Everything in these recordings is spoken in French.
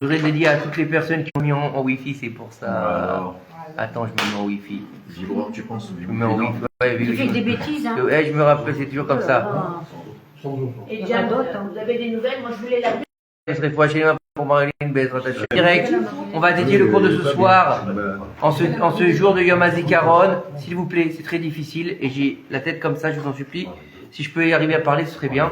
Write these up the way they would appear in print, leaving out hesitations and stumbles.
Je voudrais dédier à toutes les personnes qui ont mis en Wi-Fi, c'est pour ça. Attends, je me mets en Wi-Fi. Vibrant, tu penses? Je me mets en Wi-Fi. Ouais, Tu fais des bêtises, hein. Ouais, je me rappelle, c'est toujours comme ça. Et déjà, vous avez des nouvelles? Moi, je voulais la. Je serai fâché pour Marilyn Bezrat Hashem. Direct, on va dédier le cours de ce soir en ce jour de Yom HaZikaron. S'il vous plaît, c'est très difficile et j'ai la tête comme ça, je vous en supplie. Si je peux y arriver à parler, ce serait bien.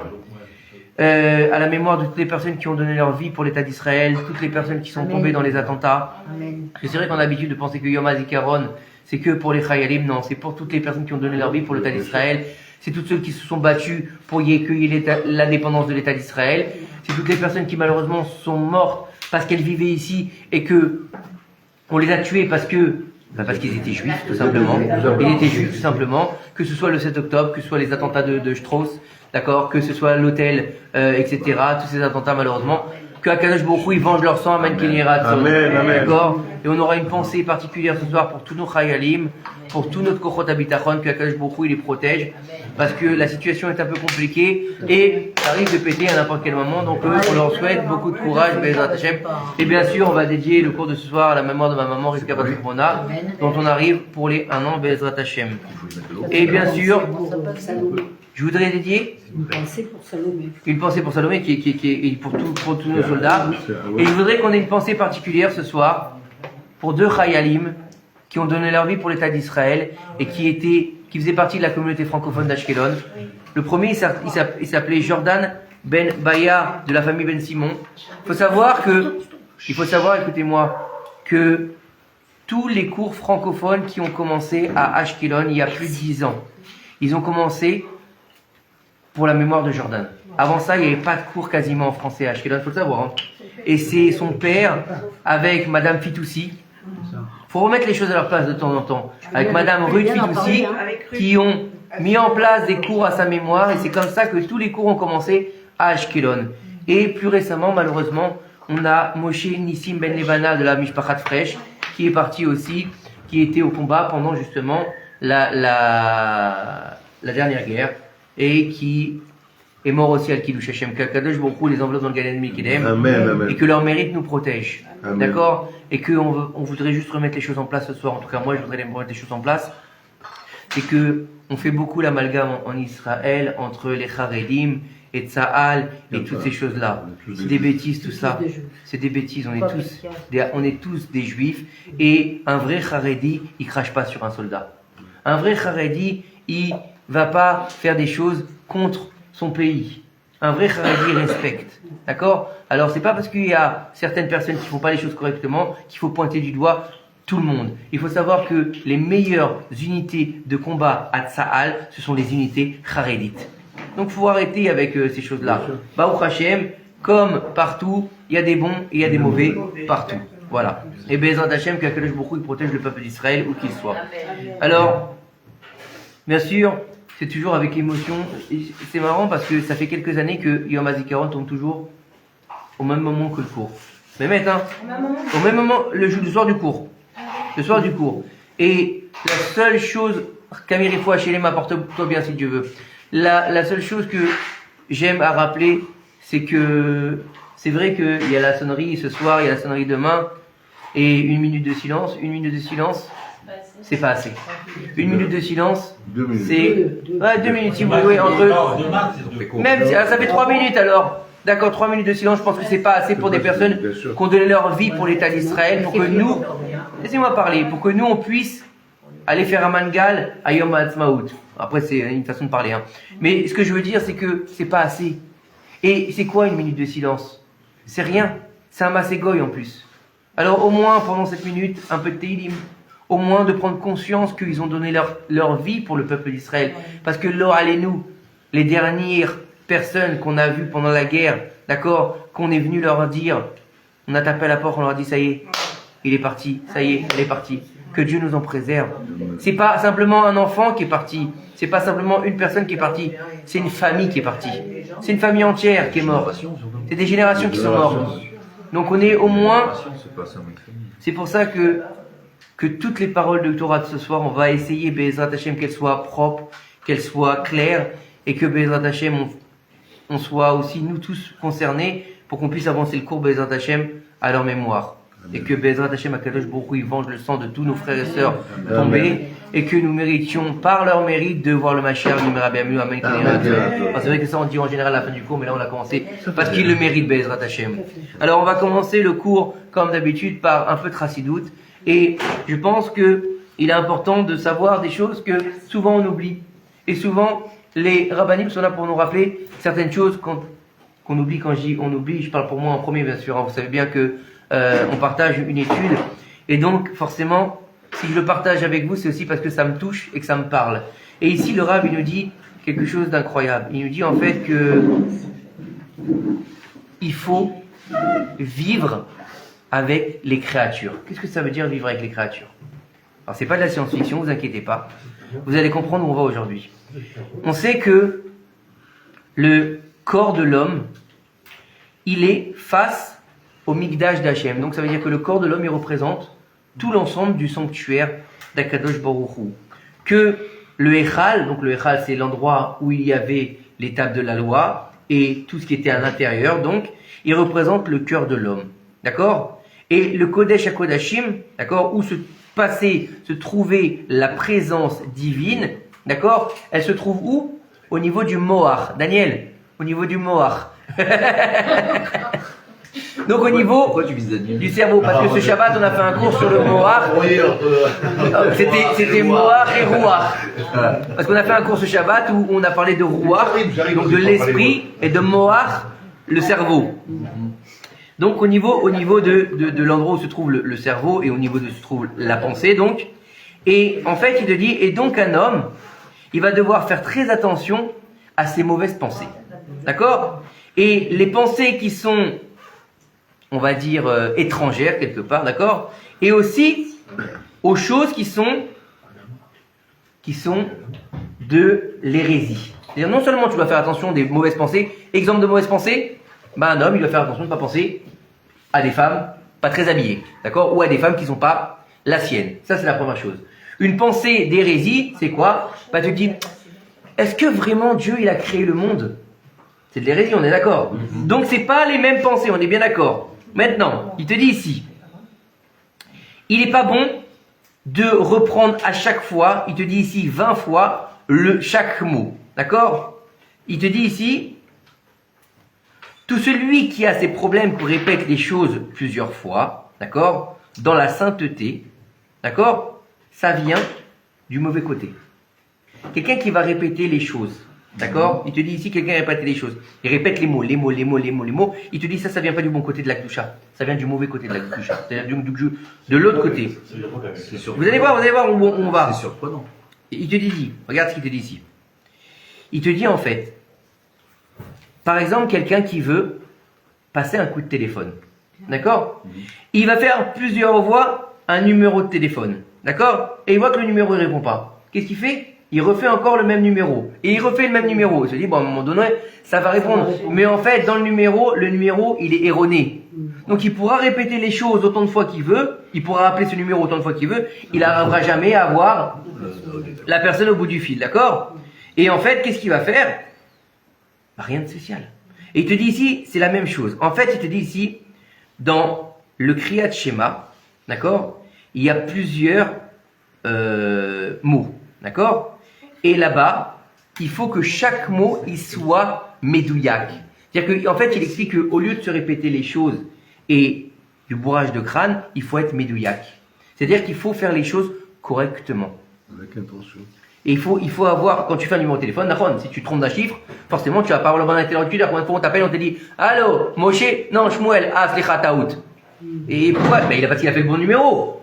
À la mémoire de toutes les personnes qui ont donné leur vie pour l'État d'Israël, toutes les personnes qui sont tombées dans les attentats. Amen. C'est vrai qu'on a l'habitude de penser que Yom HaZikaron, c'est que pour les Chayalim. Non, c'est pour toutes les personnes qui ont donné leur vie pour l'État d'Israël. C'est toutes ceux qui se sont battus pour y accueillir l'indépendance de l'État d'Israël. C'est toutes les personnes qui malheureusement sont mortes parce qu'elles vivaient ici et que on les a tuées parce qu'ils étaient juifs, tout simplement. Ils étaient juifs, tout simplement. Que ce soit le 7 octobre, que ce soit les attentats de Strauss, d'accord, que ce soit l'hôtel, etc. Tous ces attentats, malheureusement. Que Akadosh Baruch Hu, ils vengent leur sang, Amen, d'accord. Et on aura une pensée particulière ce soir pour tous nos Chayalim, pour tous notre Kochot Habitachon, que Akadosh Baruch Hu, il les protège. Parce que la situation est un peu compliquée et ça arrive de péter à n'importe quel moment. Donc on leur souhaite beaucoup de courage, Bezrat Hashem. Et bien sûr, on va dédier le cours de ce soir à la mémoire de ma maman, Rivka Batrona, dont on arrive pour les 1 an, Bezrat Hashem. Et bien sûr, je voudrais dédier Une pensée pour Salomé. une pensée pour Salomé qui est pour tous nos soldats. Et je voudrais qu'on ait une pensée particulière ce soir pour deux Chayalim qui ont donné leur vie pour l'État d'Israël et qui faisaient partie de la communauté francophone d'Ashkelon. Le premier, il s'appelait Jordan Ben Baya de la famille Ben Simon. Il faut savoir, écoutez-moi, que tous les cours francophones qui ont commencé à Ashkelon il y a plus de 10 ans, ils ont commencé pour la mémoire de Jordan. Avant ça, il n'y avait pas de cours quasiment en français à Ashkelon, il faut le savoir. Hein. Et c'est son père, avec Madame Fitoussi. Il faut remettre les choses à leur place de temps en temps. Avec Madame Ruth Fitoussi, qui ont mis en place des cours à sa mémoire. Et c'est comme ça que tous les cours ont commencé à Ashkelon. Et plus récemment, malheureusement, on a Moshe Nissim Ben Levana de la Mishpachat Fresh, qui est parti aussi, qui était au combat pendant justement la dernière guerre. Et qui est mort aussi à Kiddush Hashem. Qu'Akadosh Baruch Hu les enveloppe dans le Gan Eden Mikidem. Amen. Et que leur mérite nous protège. Amen. D'accord? Et qu'on voudrait juste remettre les choses en place ce soir. En tout cas, moi, je voudrais remettre les choses en place. C'est que on fait beaucoup l'amalgame en Israël entre les Charedim et Tsahal et toutes ces choses-là. C'est des bêtises, tout ça. C'est des bêtises. On est tous des juifs. Et un vrai Charedi, il crache pas sur un soldat. Un vrai Charedi, il va pas faire des choses contre son pays. Un vrai Haredi respecte. D'accord? Alors c'est pas parce qu'il y a certaines personnes qui font pas les choses correctement qu'il faut pointer du doigt tout le monde. Il faut savoir que les meilleures unités de combat à Tsahal, ce sont les unités Haredites. Donc faut arrêter avec ces choses-là. Baruch Hashem, comme partout, il y a des bons et il y a des mauvais partout. Voilà. Et Bezrat Hashem, qu'Akadosh Baruch Hu protège le peuple d'Israël où qu'il soit. Alors, bien sûr, c'est toujours avec émotion. C'est marrant parce que ça fait quelques années que Yom HaZikaron tombe toujours au même moment que le cours. Mais maintenant, au même moment, le soir du cours. Le soir du cours. Et la seule chose, Kamiri Fouach Shelem, apporte-toi bien si Dieu veut. La seule chose que j'aime à rappeler, c'est que c'est vrai qu'il y a la sonnerie ce soir, il y a la sonnerie demain, et 1 minute de silence. 1 minute de silence, c'est pas assez. 1 minute de silence, 2 minutes. c'est... Ouais, 2 minutes si vous voulez, Même si ça fait 3 minutes alors. D'accord, 3 minutes de silence, je pense que c'est pas assez pour des personnes qui ont donné leur vie pour l'État d'Israël, pour que nous, laissez-moi parler, pour que nous on puisse aller faire un mangal à Yom HaAtzmaut. Après c'est une façon de parler, hein. Mais ce que je veux dire c'est que c'est pas assez. Et c'est quoi 1 minute de silence? C'est rien, c'est un masségoy en plus. Alors au moins pendant cette minute, un peu de Teilim. Au moins de prendre conscience qu'ils ont donné leur vie pour le peuple d'Israël. Parce que là, allez-nous, les dernières personnes qu'on a vues pendant la guerre, d'accord, qu'on est venu leur dire, on a tapé à la porte, on leur a dit, ça y est, il est parti, ça y est, elle est partie. Que Dieu nous en préserve. C'est pas simplement un enfant qui est parti, c'est pas simplement une personne qui est partie, c'est une famille qui est partie. C'est une famille entière qui est morte. C'est des générations qui sont mortes. Donc on est au moins, c'est pour ça que toutes les paroles de Torah de ce soir, on va essayer, Bezrat Hashem, qu'elles soient propres, qu'elles soient claires, et que Bezrat Hashem, on soit aussi, nous tous, concernés, pour qu'on puisse avancer le cours, Bezrat Hashem, à leur mémoire. Et que Bezrat Hashem Akadosh Baruch Hu, il venge le sang de tous nos frères et sœurs tombés, et que nous méritions par leur mérite de voir le Mashiach du Rabbi Amiou. Amen. C'est vrai que ça on dit en général à la fin du cours, mais là on a commencé parce qu'il le mérite, Bezrat Hashem. Alors on va commencer le cours comme d'habitude par un peu de Chassidoute, et je pense que il est important de savoir des choses que souvent on oublie. Et souvent les rabbinim sont là pour nous rappeler certaines choses qu'on oublie. Quand je dis on oublie, je parle pour moi en premier bien sûr. Vous savez bien que on partage une étude, et donc forcément si je le partage avec vous, c'est aussi parce que ça me touche et que ça me parle. Et ici le Rav il nous dit quelque chose d'incroyable. Il nous dit en fait que il faut vivre avec les créatures. Qu'est-ce que ça veut dire vivre avec les créatures? Alors c'est pas de la science-fiction, vous inquiétez pas. Vous allez comprendre où on va aujourd'hui. On sait que le corps de l'homme, il est face au Mikdash d'Hachem. Donc ça veut dire que le corps de l'homme, il représente tout l'ensemble du sanctuaire d'Akadosh Baruch Hu. Que le Echal, donc le Echal c'est l'endroit où il y avait les tables de la loi et tout ce qui était à l'intérieur, donc il représente le cœur de l'homme. D'accord? Et le Kodesh HaKodashim, d'accord, où se trouvait la présence divine, d'accord, elle se trouve où? Au niveau du Moar. Daniel, au niveau du Moar. Donc au niveau du cerveau, parce que ce Shabbat on a fait un cours sur le Moar. C'était Moar et Rouar. Parce qu'on a fait un cours ce Shabbat où on a parlé de Rouar, donc de l'esprit, et de Moar, le cerveau. Donc au niveau de l'endroit où se trouve le cerveau et au niveau de où se trouve la pensée, donc. Et en fait il te dit, et donc un homme, il va devoir faire très attention à ses mauvaises pensées. D'accord? Et les pensées qui sont, on va dire, étrangères quelque part, d'accord? Et aussi aux choses qui sont de l'hérésie. C'est-à-dire non seulement tu dois faire attention des mauvaises pensées, exemple de mauvaises pensées, un homme il doit faire attention de ne pas penser à des femmes pas très habillées, d'accord? Ou à des femmes qui ne sont pas la sienne. Ça c'est la première chose. Une pensée d'hérésie, c'est quoi? Tu te dis, est-ce que vraiment Dieu il a créé le monde? C'est de l'hérésie, on est d'accord. Donc c'est pas les mêmes pensées, on est bien d'accord. Maintenant, il te dit ici, il n'est pas bon de reprendre à chaque fois, il te dit ici 20 fois chaque mot, d'accord? Il te dit ici, tout celui qui a ces problèmes, qui répète les choses plusieurs fois, d'accord, dans la sainteté, d'accord, ça vient du mauvais côté. Quelqu'un qui va répéter les choses, d'accord, il te dit ici, quelqu'un répète les choses, il répète les mots, il te dit ça vient pas du bon côté de la Kedusha, ça vient du mauvais côté de la Kedusha, c'est-à-dire de l'autre côté. Vous allez voir où on va. C'est surprenant. Il te dit, regarde ce qu'il te dit ici. Il te dit en fait, par exemple, quelqu'un qui veut passer un coup de téléphone. D'accord? Il va faire plusieurs fois un numéro de téléphone. D'accord? Et il voit que le numéro ne répond pas. Qu'est-ce qu'il fait? Il refait encore le même numéro. Et il refait le même numéro. Il se dit, bon, à un moment donné, ça va répondre. Mais en fait, dans le numéro, il est erroné. Donc il pourra répéter les choses autant de fois qu'il veut. Il pourra appeler ce numéro autant de fois qu'il veut. Il n'arrivera jamais à avoir la personne au bout du fil. D'accord? Et en fait, qu'est-ce qu'il va faire? Rien de spécial. Et il te dit ici, c'est la même chose. En fait, il te dit ici, dans le Kriyat Shema, d'accord, il y a plusieurs mots, d'accord? Et là-bas, il faut que chaque mot, il soit médouillac. C'est-à-dire qu'en fait, il explique qu'au lieu de se répéter les choses et du bourrage de crâne, il faut être médouillac. C'est-à-dire qu'il faut faire les choses correctement. Avec intention. Et il faut avoir, quand tu fais un numéro de téléphone, si tu te trompes d'un chiffre, forcément tu vas pas avoir le bon interlocuteur. Combien de fois on t'appelle, on te dit allô, Moshe, non, Shmuel, slicha taout. Et pourquoi? Il a parce qu'il a fait le bon numéro.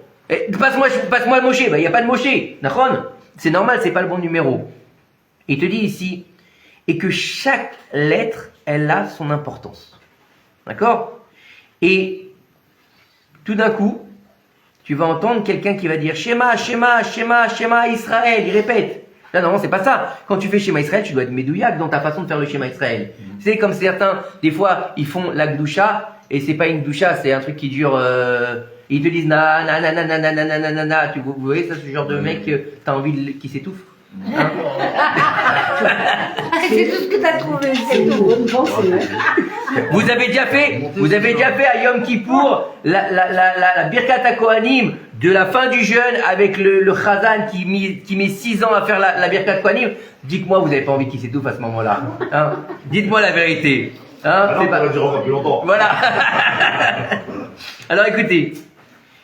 Passe-moi le Moshe, il n'y a pas de Moshe. C'est normal, c'est pas le bon numéro. Il te dit ici, et que chaque lettre, elle a son importance. D'accord? Et tout d'un coup, tu vas entendre quelqu'un qui va dire Shema, Shema, Shema, Shema Israël. Il répète. Là, non, c'est pas ça. Quand tu fais Shema Israël, tu dois être médouillac dans ta façon de faire le Shema Israël. C'est comme certains, des fois, ils font la Gdusha, et c'est pas une Gdusha, c'est un truc qui dure, ils te disent na, na, na, na, na, na, na, na, na, na. Vous voyez, ça, ce genre de mec, t'as envie qui s'étouffe. Hein? C'est tout ce que tu as trouvé, c'est une tout. bonne pensée. Vous avez déjà fait à Yom Kippour la Birkat Kohanim de la fin du jeûne avec le Chazan qui met 6 ans à faire la Birkat Kohanim. Dites-moi, vous n'avez pas envie qu'il s'étouffe à ce moment-là, hein? Dites-moi la vérité. Hein? Alors, on va dire encore plus longtemps. Voilà. Alors écoutez,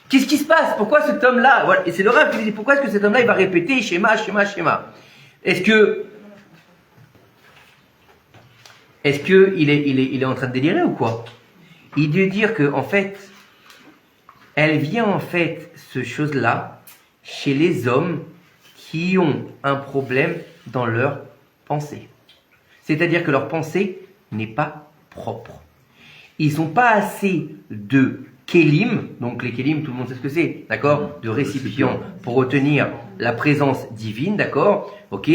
qu'est-ce qui se passe? Pourquoi cet homme-là, voilà, et c'est le Rav qui dit, pourquoi est-ce que cet homme-là il va répéter schéma? Est-ce que il est en train de délirer ou quoi? Il veut dire que en fait, elle vient en fait ce chose-là chez les hommes qui ont un problème dans leur pensée. C'est-à-dire que leur pensée n'est pas propre. Ils n'ont pas assez de kélim, donc les kélim, tout le monde sait ce que c'est, d'accord? De récipients pour retenir la présence divine, d'accord? Ok?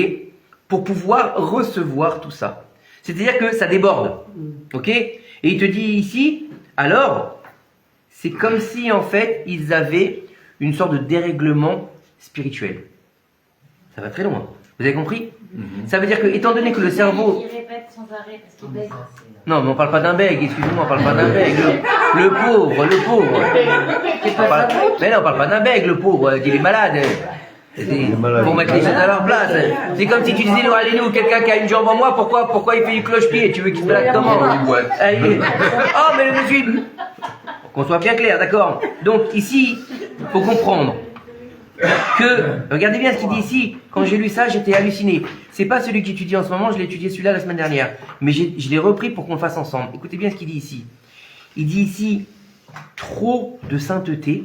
Pour pouvoir recevoir tout ça. C'est-à-dire que ça déborde, ok? Et il te dit ici, alors, c'est comme si en fait, ils avaient une sorte de dérèglement spirituel. Ça va très loin. Vous avez compris? Ça veut dire que, étant donné que le cerveau... Il répète sans arrêt parce qu'il bègue. Non, mais on parle pas d'un bègue, excusez-moi, on parle pas d'un bègue. Le pauvre. Mais non, on parle pas d'un bègue, le pauvre, il est malade. Pour mettre les choses à leur place. C'est comme si tu disais, allez-nous, quelqu'un qui a une jambe en moi, pourquoi il fait du cloche-pied? Tu veux qu'il se blague comment? Oh, mais le monsieur... Qu'on soit bien clair, d'accord? Donc, ici, faut comprendre que, regardez bien ce qu'il dit ici, quand j'ai lu ça, j'étais halluciné. C'est pas celui que j'étudie en ce moment, je l'ai étudié celui-là la semaine dernière. Mais je l'ai repris pour qu'on le fasse ensemble. Écoutez bien ce qu'il dit ici. Il dit ici, trop de sainteté.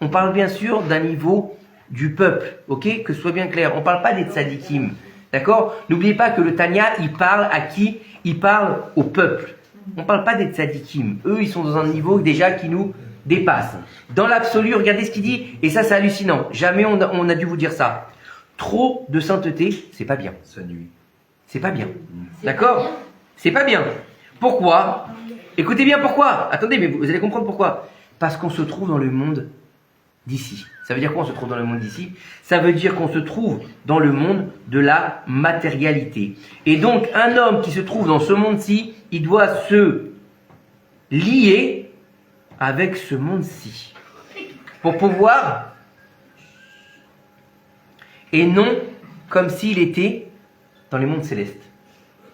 On parle bien sûr d'un niveau du peuple, ok? Que ce soit bien clair. On parle pas des tzadikim, d'accord? N'oubliez pas que le Tanya, il parle à qui? Il parle au peuple. On parle pas des tzadikim. Eux, ils sont dans un niveau déjà qui nous dépasse. Dans l'absolu, regardez ce qu'il dit, et ça c'est hallucinant. Jamais on a dû vous dire ça. Trop de sainteté, c'est pas bien. Ça nuit. C'est pas bien. D'accord? C'est pas bien. Pourquoi? Écoutez bien pourquoi. Attendez, mais vous allez comprendre pourquoi. Parce qu'on se trouve dans le monde d'ici. Ça veut dire quoi on se trouve dans le monde d'ici? Ça veut dire qu'on se trouve dans le monde de la matérialité. Et donc, un homme qui se trouve dans ce monde-ci, il doit se lier avec ce monde-ci, pour pouvoir, et non comme s'il était dans les mondes célestes.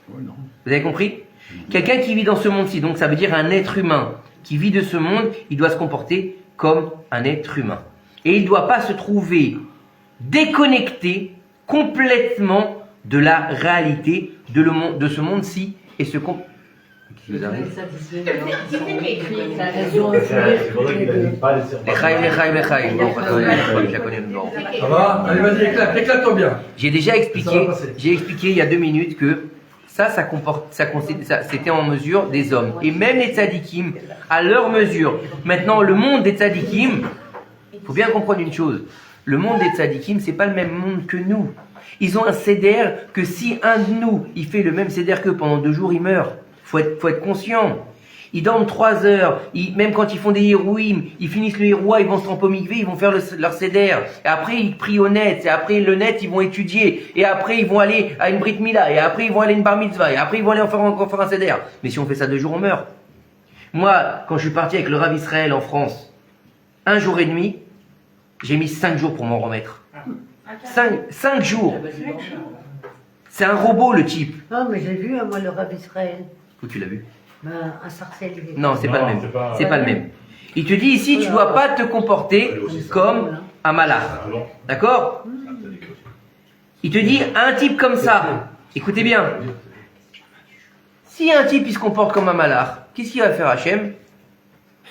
Vous avez compris? Quelqu'un qui vit dans ce monde-ci, donc ça veut dire un être humain qui vit de ce monde, il doit se comporter comme un être humain. Et il ne doit pas se trouver déconnecté complètement de la réalité de ce monde-ci et se comporter. Qui vous arrive? Qui c'est qui écrit ça? Elles ont un Je la connais le nom. Ça va? Allez, vas-y, éclate-toi bien. J'ai déjà Ça expliqué, va passer. il y a 2 minutes que ça c'était en mesure des hommes. Et même les tzadikim, à leur mesure. Maintenant, le monde des tzadikim, il faut bien comprendre une chose. Le monde des tzadikim, c'est pas le même monde que nous. Ils ont un seder que si un de nous, il fait le même seder qu'eux pendant 2 jours, il meurt. Faut être conscient. Ils dorment 3 heures. Même quand ils font des hérouïm, ils finissent le héroua, ils vont se tremper au mikvé, ils vont faire leur seder. Et après, ils prient au net. Et après, le net, ils vont étudier. Et après, ils vont aller à une brit mila. Et après, ils vont aller à une bar mitzvah. Et après, ils vont aller encore faire un seder. Mais si on fait ça 2 jours, on meurt. Moi, quand je suis parti avec le Rav Israël en France, 1 jour et demi, j'ai mis 5 jours pour m'en remettre. 5 jours. C'est un robot, le type. Non, mais j'ai vu, moi, le Rav Israël. Où tu l'as vu? Un sorcellerie. Non, c'est pas le même. c'est pas- C'est pas le même. Il te dit ici, tu dois pas te comporter comme un malade. D'accord? Il te dit, un type comme ça, écoutez bien. Si un type, il se comporte comme un malard, qu'est-ce qu'il va faire Hachem?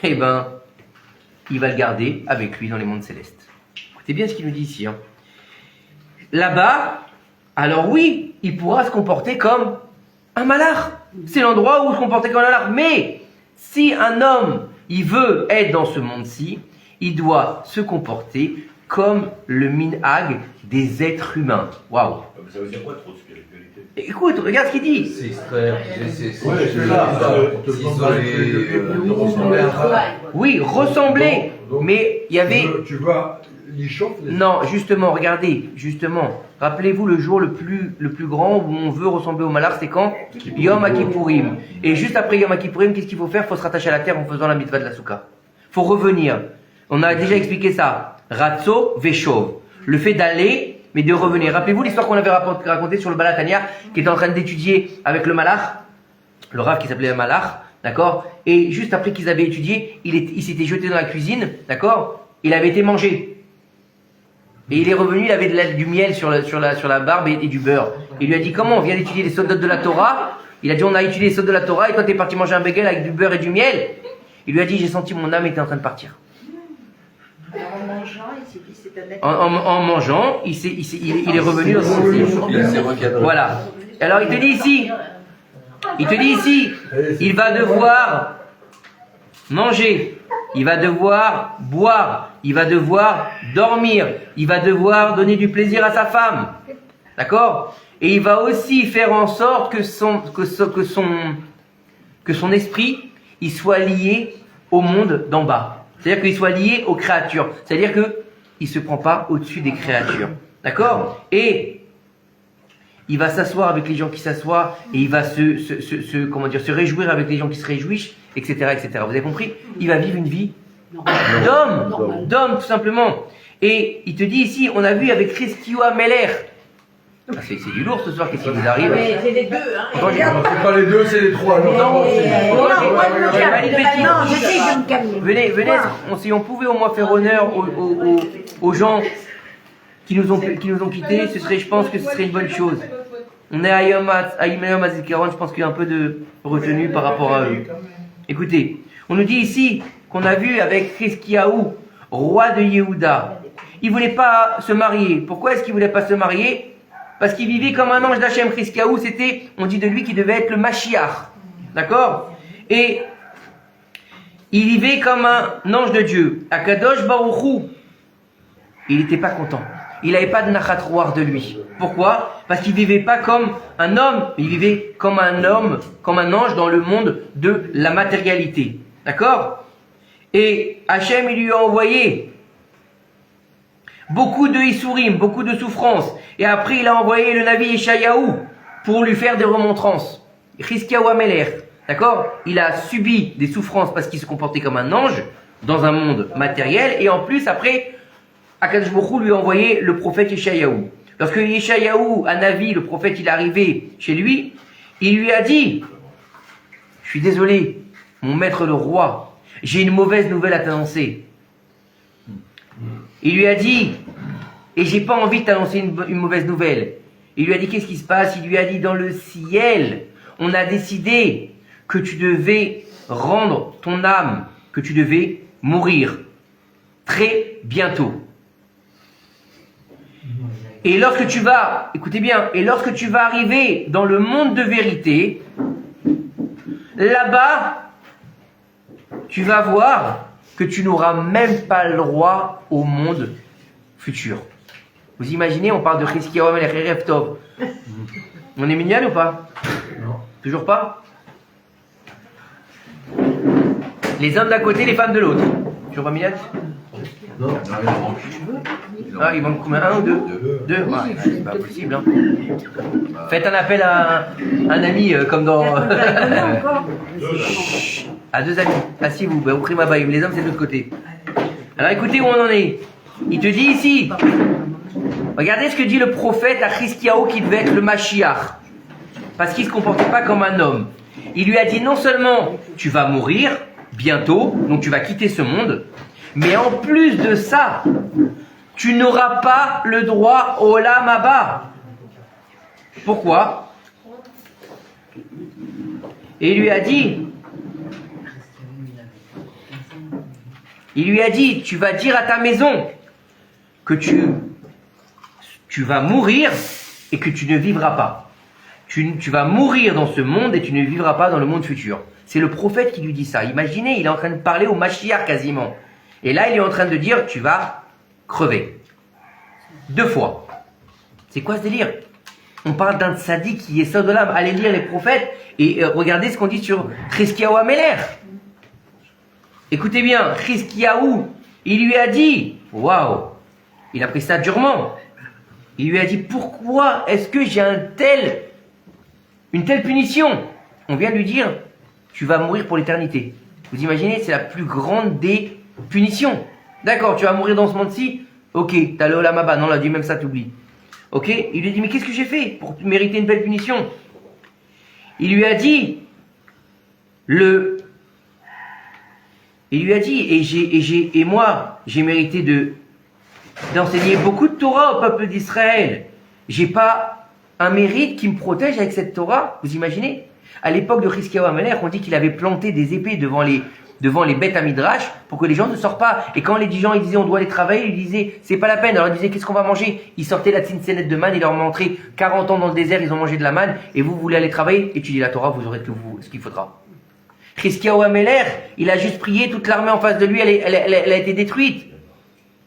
Eh ben, il va le garder avec lui dans les mondes célestes. Écoutez bien ce qu'il nous dit ici. Hein. Là-bas, alors oui, il pourra se comporter comme un malard. C'est l'endroit où se comporter comme un malard. Mais si un homme, il veut être dans ce monde-ci, il doit se comporter comme le minhag des êtres humains. Waouh. Ça veut dire quoi trop de spiritualité? Écoute, regarde ce qu'il dit. C'est extraire, C'est là, on te demande de ressembler à ça. Oui, ressembler. Donc, Mais il y avait... Tu vas, il chauffe les... Non, justement, regardez, justement. Rappelez-vous le jour le plus grand où on veut ressembler au malach, c'est quand? Yom Kippourim. Et juste après Yom Kippourim, qu'est-ce qu'il faut faire? Il faut se rattacher à la terre en faisant la mitzvah de la souka. Il faut revenir. On a déjà expliqué ça. Ratso Veshov. Le fait d'aller, mais de revenir. Rappelez-vous l'histoire qu'on avait racontée sur le Balatania, qui était en train d'étudier avec le malach, le rav qui s'appelait le malach, d'accord? Et juste après qu'ils avaient étudié, il s'était jeté dans la cuisine, d'accord? Il avait été mangé. Et il est revenu, il avait du miel sur la barbe et du beurre. Il lui a dit, comment on vient d'étudier les soldats de la Torah? Il a dit, on a étudié les soldats de la Torah et toi t'es parti manger un bagel avec du beurre et du miel. Il lui a dit, j'ai senti mon âme était en train de partir. Alors, en mangeant, il s'est dit c'est un être. En mangeant, il est revenu dans son Il s'est recadré. Voilà. Alors il te dit ici, il va devoir manger, il va devoir boire, il va devoir dormir, il va devoir donner du plaisir à sa femme. D'accord? Et il va aussi faire en sorte que son esprit, il soit lié au monde d'en bas. C'est-à-dire qu'il soit lié aux créatures. C'est-à-dire qu'il ne se prend pas au-dessus des créatures. D'accord? Et il va s'asseoir avec les gens qui s'assoient et il va se réjouir avec les gens qui se réjouissent, etc., etc. Vous avez compris? Il va vivre une vie d'homme, tout simplement. Et il te dit ici, on a vu avec Chizkiyahu Meler. Ah, c'est du lourd ce soir, qu'est-ce qui vous arrive? Mais c'est les deux, hein. C'est pas les deux, c'est les trois. Non, Non, j'essaie de me calmer. Venez, si on pouvait au moins faire honneur aux gens qui nous ont quittés, je pense que ce serait une bonne chose. On est à Yom HaZikaron, je pense qu'il y a un peu de retenue par rapport à eux. Écoutez, on nous dit ici qu'on a vu avec Chizkiyahu, roi de Yehuda. Il voulait pas se marier. Pourquoi est-ce qu'il voulait pas se marier? Parce qu'il vivait comme un ange d'Hachem. Chizkiyahu, c'était, on dit de lui qu'il devait être le Mashiach. D'accord? Et il vivait comme un ange de Dieu. Akadosh Baruch Hu, il n'était pas content. Il n'avait pas de nachat roar de lui. Pourquoi? Parce qu'il vivait pas comme un homme, il vivait comme un homme, comme un ange dans le monde de la matérialité. D'accord? Et Hachem, il lui a envoyé beaucoup de Issourim, beaucoup de souffrances. Et après, il a envoyé le Navi Yeshayahu pour lui faire des remontrances. Chizkiyahu Ameler, d'accord? Il a subi des souffrances parce qu'il se comportait comme un ange dans un monde matériel. Et en plus, après, Akadosh Baruch Hu lui a envoyé le prophète Yeshayahu. Lorsque Yeshayahu, un Navi, le prophète, il est arrivé chez lui, il lui a dit, je suis désolé, mon maître le roi, j'ai une mauvaise nouvelle à t'annoncer. Il lui a dit, et j'ai pas envie de t'annoncer une mauvaise nouvelle. Il lui a dit, qu'est-ce qui se passe? Il lui a dit, dans le ciel, on a décidé que tu devais rendre ton âme, que tu devais mourir très bientôt. Et lorsque tu vas, écoutez bien, et lorsque tu vas arriver dans le monde de vérité, là-bas, tu vas voir que tu n'auras même pas le droit au monde futur. Vous imaginez, on parle de Chizkiyahu Ameler Erev Tov. On est mignonne ou pas? Non. Toujours pas? Les hommes d'un côté, les femmes de l'autre. Toujours pas mignonne? Non. Ah, il manque combien? Un ou deux? Deux. Ah, c'est pas possible. Hein. Faites un appel à un ami comme dans... à deux amis. Asseyez-vous. Au Prima Bayim. Les hommes, c'est de l'autre côté. Alors écoutez où on en est. Il te dit ici. Regardez ce que dit le prophète à Chizkiyahu qui devait être le Mashiach. Parce qu'il ne se comportait pas comme un homme. Il lui a dit non seulement tu vas mourir bientôt, donc tu vas quitter ce monde, mais en plus de ça, tu n'auras pas le droit au Olam Haba. Pourquoi? Et il lui a dit, tu vas dire à ta maison que tu vas mourir et que tu ne vivras pas. Tu vas mourir dans ce monde et tu ne vivras pas dans le monde futur. C'est le prophète qui lui dit ça. Imaginez, il est en train de parler au Mashiach quasiment. Et là, il est en train de dire, tu vas crever. 2 fois. C'est quoi ce délire? On parle d'un tzaddik qui est sort de l'âme. Allez lire les prophètes et regardez ce qu'on dit sur Chizkiyahu Améler. Écoutez bien, Chizkiyahu, il lui a dit, waouh, il a pris ça durement. Il lui a dit, pourquoi est-ce que j'ai une telle punition? On vient de lui dire, tu vas mourir pour l'éternité. Vous imaginez, c'est la plus grande des punitions. D'accord, tu vas mourir dans ce monde-ci. Ok, t'as le Olam Haba. Non, là, dit même ça, t'oublies. Ok, il lui a dit, mais qu'est-ce que j'ai fait pour mériter une belle punition? Il lui a dit, et moi, j'ai mérité d'enseigner beaucoup de Torah au peuple d'Israël. J'ai pas un mérite qui me protège avec cette Torah. Vous imaginez? À l'époque de Chizkiyahu Améler, on dit qu'il avait planté des épées devant les bêtes à Midrash pour que les gens ne sortent pas. Et quand les gens ils disaient on doit aller travailler, ils disaient c'est pas la peine. Alors ils disaient qu'est-ce qu'on va manger? Ils sortaient la tzinsenet de manne, ils leur montraient 40 ans dans le désert, ils ont mangé de la manne et vous voulez aller travailler, étudier la Torah, vous aurez ce qu'il faudra. Chizkiyahu Améler, il a juste prié, toute l'armée en face de lui, elle a été détruite.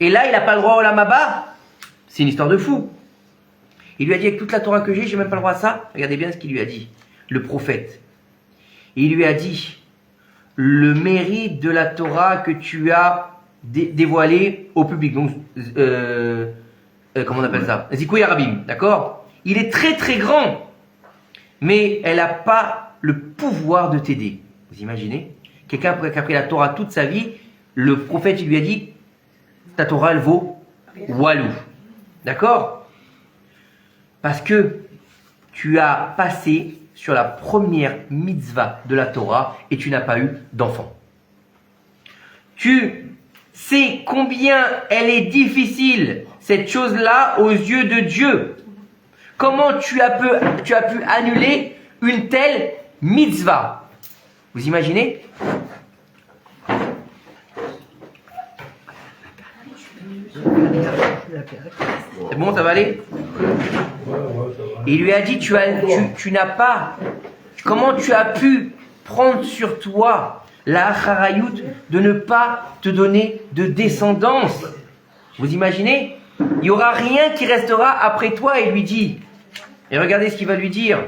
Et là, il n'a pas le droit au Olam Haba. C'est une histoire de fou. Il lui a dit avec toute la Torah que j'ai même pas le droit à ça. Regardez bien ce qu'il lui a dit, le prophète. Il lui a dit le mérite de la Torah que tu as dévoilé au public. Donc, comment on appelle ça? Zikouï Arabim, d'accord? Il est très très grand, mais elle n'a pas le pouvoir de t'aider. Vous imaginez? Quelqu'un qui a pris la Torah toute sa vie, le prophète il lui a dit ta Torah elle vaut walou. D'accord? Parce que tu as passé sur la première mitzvah de la Torah et tu n'as pas eu d'enfant. Tu sais combien elle est difficile, cette chose-là, aux yeux de Dieu. Comment tu as pu annuler une telle mitzvah? Vous imaginez? C'est bon, ça va aller? Il lui a dit, tu n'as pas, comment tu as pu prendre sur toi la harayut de ne pas te donner de descendance? Vous imaginez? Il n'y aura rien qui restera après toi, il lui dit. Et regardez ce qu'il va lui dire.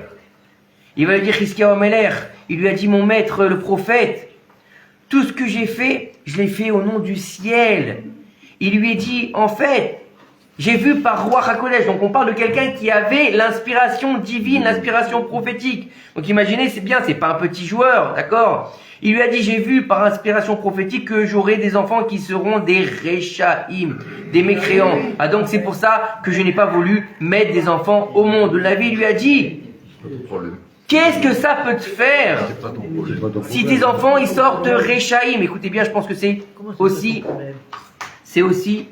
Il va lui dire, Chizkiyahu Améler, il lui a dit, mon maître, le prophète, tout ce que j'ai fait, je l'ai fait au nom du ciel. Il lui a dit, en fait, j'ai vu par Ruach HaKodesh, donc on parle de quelqu'un qui avait l'inspiration divine, l'inspiration prophétique. Donc imaginez, c'est bien, c'est pas un petit joueur, d'accord? Il lui a dit, j'ai vu par inspiration prophétique que j'aurai des enfants qui seront des Rechaim, des mécréants. Ah donc c'est pour ça que je n'ai pas voulu mettre des enfants au monde. La vie lui a dit, qu'est-ce que ça peut te faire si tes enfants ils sortent de Rechaim? Écoutez bien, je pense que c'est aussi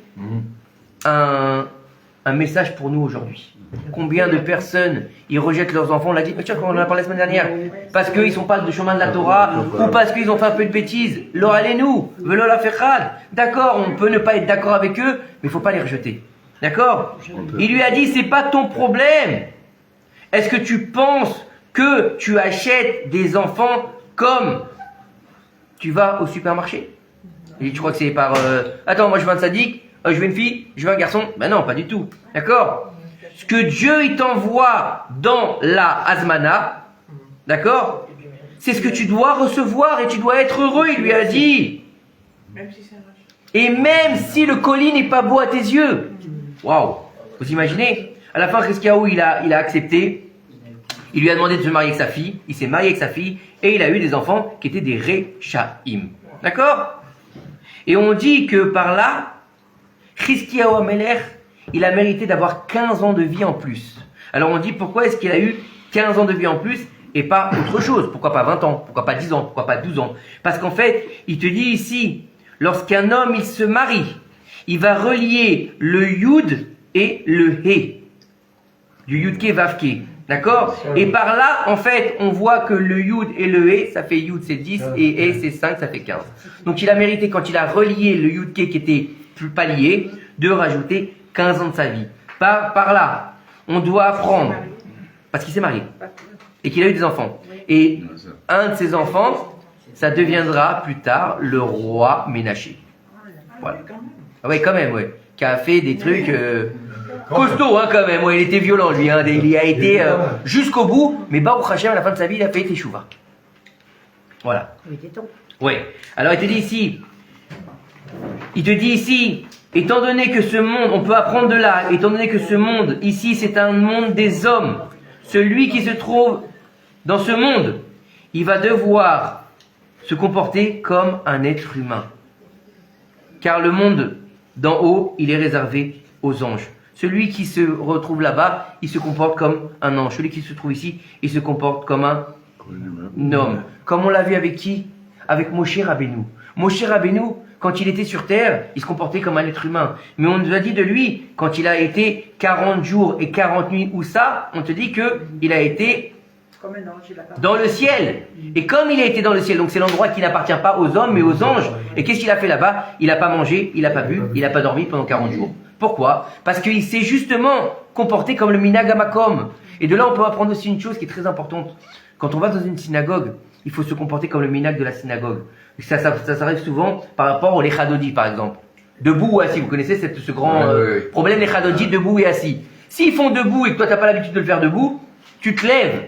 un message pour nous aujourd'hui. Combien de personnes ils rejettent leurs enfants? On l'a dit, tiens, quand on en a parlé la semaine dernière, parce qu'ils sont pas du chemin de la Torah ou parce qu'ils ont fait un peu de bêtises. Lo alenu, velo la fechad. D'accord, on peut ne pas être d'accord avec eux, mais il faut pas les rejeter. D'accord? Il lui a dit, c'est pas ton problème. Est-ce que tu penses que tu achètes des enfants comme tu vas au supermarché? Et tu crois que c'est par attends, moi je veux un tzaddik, je veux une fille, je veux un garçon? Ben non, pas du tout. D'accord? Ce que Dieu il t'envoie dans la Hazmana, d'accord? C'est ce que tu dois recevoir et tu dois être heureux, il lui a dit. Et même si le colis n'est pas beau à tes yeux. Waouh! Vous imaginez? À la fin, Chizkiyahu, il a accepté. Il lui a demandé de se marier avec sa fille. Il s'est marié avec sa fille et il a eu des enfants qui étaient des Rechaim. D'accord? Et on dit que par là, Chizkiyahu Améler, il a mérité d'avoir 15 ans de vie en plus. Alors on dit pourquoi est-ce qu'il a eu 15 ans de vie en plus et pas autre chose? Pourquoi pas 20 ans? Pourquoi pas 10 ans? Pourquoi pas 12 ans? Parce qu'en fait, il te dit ici, lorsqu'un homme il se marie, il va relier le Yud et le He. Du Yudke Vavke. D'accord? Et par là, en fait, on voit que le Yud et le He, ça fait Yud c'est 10 et He c'est 5, ça fait 15. Donc il a mérité, quand il a relié le Yudke qui était plus pas lié, de rajouter 15 ans de sa vie. Par là, on doit apprendre, parce qu'il s'est marié, et qu'il a eu des enfants. Et un de ses enfants, ça deviendra plus tard le roi Ménaché. Voilà. Ah ouais, quand même, ouais. qui a fait des trucs costauds hein, quand même. Ouais, il était violent lui, hein. Il a été jusqu'au bout, mais Baruch Hashem, à la fin de sa vie, il a fait teshuva. Voilà. Il était temps. Ouais. Alors il te dit ici, étant donné que ce monde, on peut apprendre de là, étant donné que ce monde, ici, c'est un monde des hommes, celui qui se trouve dans ce monde, il va devoir se comporter comme un être humain. Car le monde d'en haut, il est réservé aux anges. Celui qui se retrouve là-bas, il se comporte comme un ange. Celui qui se trouve ici, il se comporte comme un homme. Comme on l'a vu avec qui? Avec Moshe Rabbeinu. Moshe Rabbeinu, quand il était sur terre, il se comportait comme un être humain. Mais on nous a dit de lui, quand il a été 40 jours et 40 nuits, où ça, on te dit qu'il a été Comme un ange, il a pas. dans le ciel. Et comme il a été dans le ciel, donc c'est l'endroit qui n'appartient pas aux hommes mais aux anges. Et qu'est-ce qu'il a fait là-bas? Il n'a pas mangé, il n'a pas bu, il n'a pas dormi pendant 40 jours. Pourquoi? Parce qu'il s'est justement comporté comme le minhag hamakom. Et de là, on peut apprendre aussi une chose qui est très importante. Quand on va dans une synagogue, il faut se comporter comme le minhag de la synagogue. Ça s'arrive souvent par rapport au lechadodi, par exemple. Debout ou assis. Vous connaissez ce grand problème, lechadodi, debout et assis. S'ils font debout et que toi, tu n'as pas l'habitude de le faire debout, tu te lèves.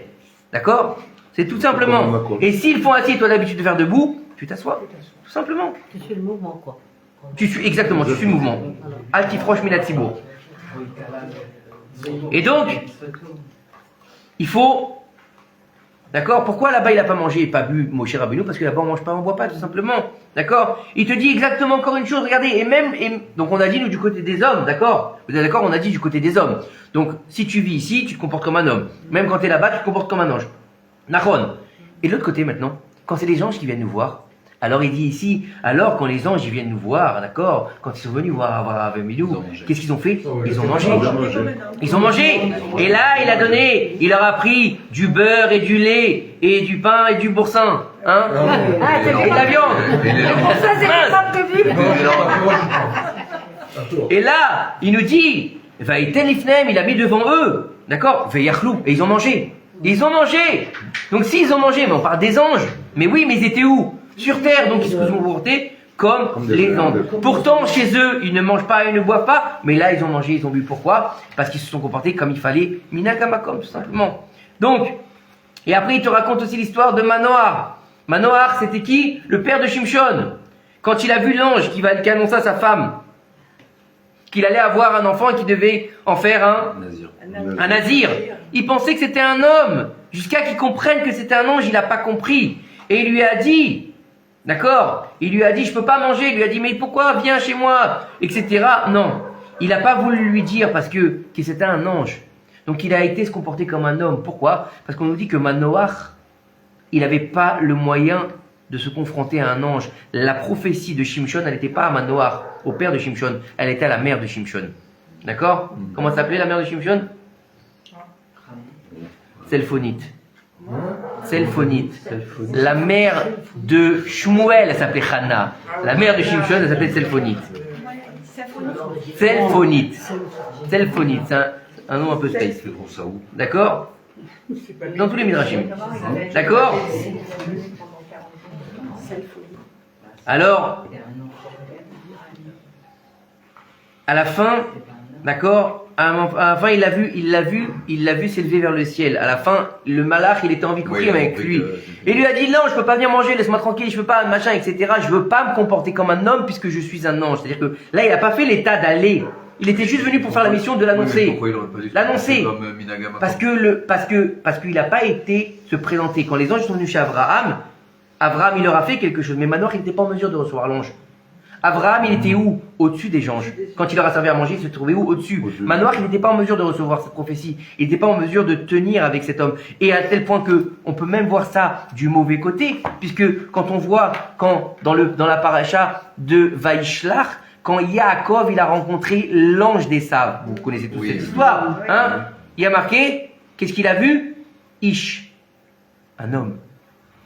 D'accord? C'est tout simplement. Et s'ils font assis et toi, tu as l'habitude de faire debout, tu t'assois. Tout simplement. Tu suis le mouvement, quoi. Exactement, tu suis le mouvement. Altifroche Minatsibour. Et donc, il faut. D'accord? Pourquoi là-bas il n'a pas mangé et pas bu Moshe Rabbeinu? Parce que là-bas on mange pas, on boit pas, tout simplement. D'accord? Il te dit exactement encore une chose, regardez, donc on a dit nous du côté des hommes, d'accord? Vous êtes d'accord? On a dit du côté des hommes. Donc, si tu vis ici, tu te comportes comme un homme. Même quand tu es là-bas, tu te comportes comme un ange. Nachon. Et de l'autre côté maintenant, quand c'est les anges qui viennent nous voir, alors il dit ici, alors quand les anges ils viennent nous voir, d'accord, quand ils sont venus voir Avraham Avinu, qu'est-ce qu'ils ont fait? Ils ont mangé. Ils ont mangé. Et là, il a donné, il leur a pris du beurre et du lait et du pain et du boursin, hein, et de la viande. Ça, c'est pas prévu. Et là, il nous dit, il a mis devant eux, d'accord, Veyachlou, et ils ont mangé. Ils ont mangé. Donc s'ils ont mangé, mais on parle des anges. Mais oui, mais ils étaient où? Sur terre, donc ils se sont comportés comme les anges. Pourtant, chez eux, ils ne mangent pas, ils ne boivent pas, mais là, ils ont mangé, ils ont bu. Pourquoi? Parce qu'ils se sont comportés comme il fallait, minagamakom, tout simplement. Donc, et après, il te raconte aussi l'histoire de Manoach. Manoach, c'était qui? Le père de Shimshon. Quand il a vu l'ange qui annonça à sa femme qu'il allait avoir un enfant et qu'il devait en faire un nazir. Il pensait que c'était un homme. Jusqu'à qu'il comprenne que c'était un ange, il n'a pas compris. Et il lui a dit, d'accord, il lui a dit, je peux pas manger. Il lui a dit, mais pourquoi, viens chez moi, etc. Non, il n'a pas voulu lui dire parce que c'était un ange. Donc il a été se comporter comme un homme. Pourquoi? Parce qu'on nous dit que Manoach, il n'avait pas le moyen de se confronter à un ange. La prophétie de Shimshon, elle n'était pas à Manoach, au père de Shimshon, elle était à la mère de Shimshon. D'accord? Comment s'appelait la mère de Shimshon? Selphonite. Selphonite. La mère de Shmuel, elle s'appelait Chana. La mère de Shimshon, elle s'appelait Selphonite. Selphonite. Selphonite, c'est un nom un peu space. D'accord? Dans tous les midrashim. D'accord? Alors, à la fin, d'accord, à la fin il l'a vu s'élever vers le ciel. À la fin, le malach, il était en vikurim avec lui. Et il lui a dit, non, je peux pas venir manger, laisse-moi tranquille, je peux pas, machin, etc. Je veux pas me comporter comme un homme puisque je suis un ange. C'est-à-dire que là, il a pas fait l'état d'aller. Il était juste venu pour faire la mission de l'annoncer. L'annoncer. Parce qu'il n'a pas été se présenter. Quand les anges sont venus chez Abraham, il leur a fait quelque chose. Mais Manoach, il n'était pas en mesure de recevoir l'ange. Abraham, il était où? Au-dessus des anges. Quand il leur a servi à manger, il se trouvait où? Au-dessus. Manoach, il n'était pas en mesure de recevoir cette prophétie. Il n'était pas en mesure de tenir avec cet homme. Et à tel point que on peut même voir ça du mauvais côté, puisque quand on voit, dans la paracha de Vaishlach, quand Yaakov, il a rencontré l'ange d'Esav. Vous connaissez toute cette histoire, hein? Il a marqué, qu'est-ce qu'il a vu? Ish. Un homme.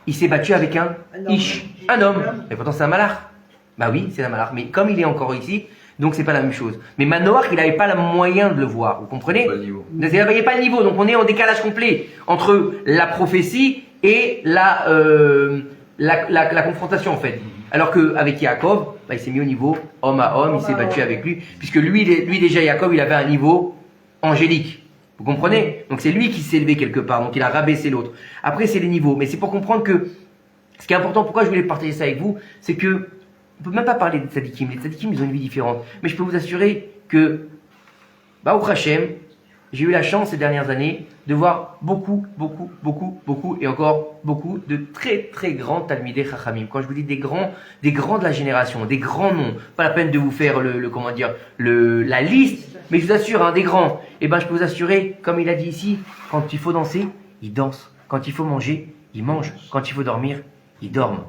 Il s'est battu avec un Ish. Un homme. Mais pourtant, c'est un malach. Bah oui, c'est un malach. Mais comme il est encore ici, donc c'est pas la même chose. Mais Manoach, il n'avait pas le moyen de le voir. Vous comprenez? Il n'y avait pas le niveau. Donc on est en décalage complet entre la prophétie et la confrontation, en fait. Alors qu'avec Yaakov, il s'est mis au niveau homme à homme, il s'est battu avec lui, puisque lui déjà Yaakov, il avait un niveau angélique. Vous comprenez? Donc c'est lui qui s'est élevé quelque part, donc il a rabaissé l'autre. Après c'est les niveaux, mais c'est pour comprendre que ce qui est important, pourquoi je voulais partager ça avec vous, c'est que on peut même pas parler des tzadikim. Les tzadikim, ils ont une vie différente. Mais je peux vous assurer que, Baruch Hashem, j'ai eu la chance ces dernières années de voir beaucoup, et encore beaucoup de très très grands Talmidei Chachamim. Quand je vous dis des grands de la génération, des grands noms, pas la peine de vous faire la liste, mais je vous assure, des grands. Et je peux vous assurer, comme il a dit ici, quand il faut danser, ils dansent. Quand il faut manger, ils mangent. Quand il faut dormir, ils dorment.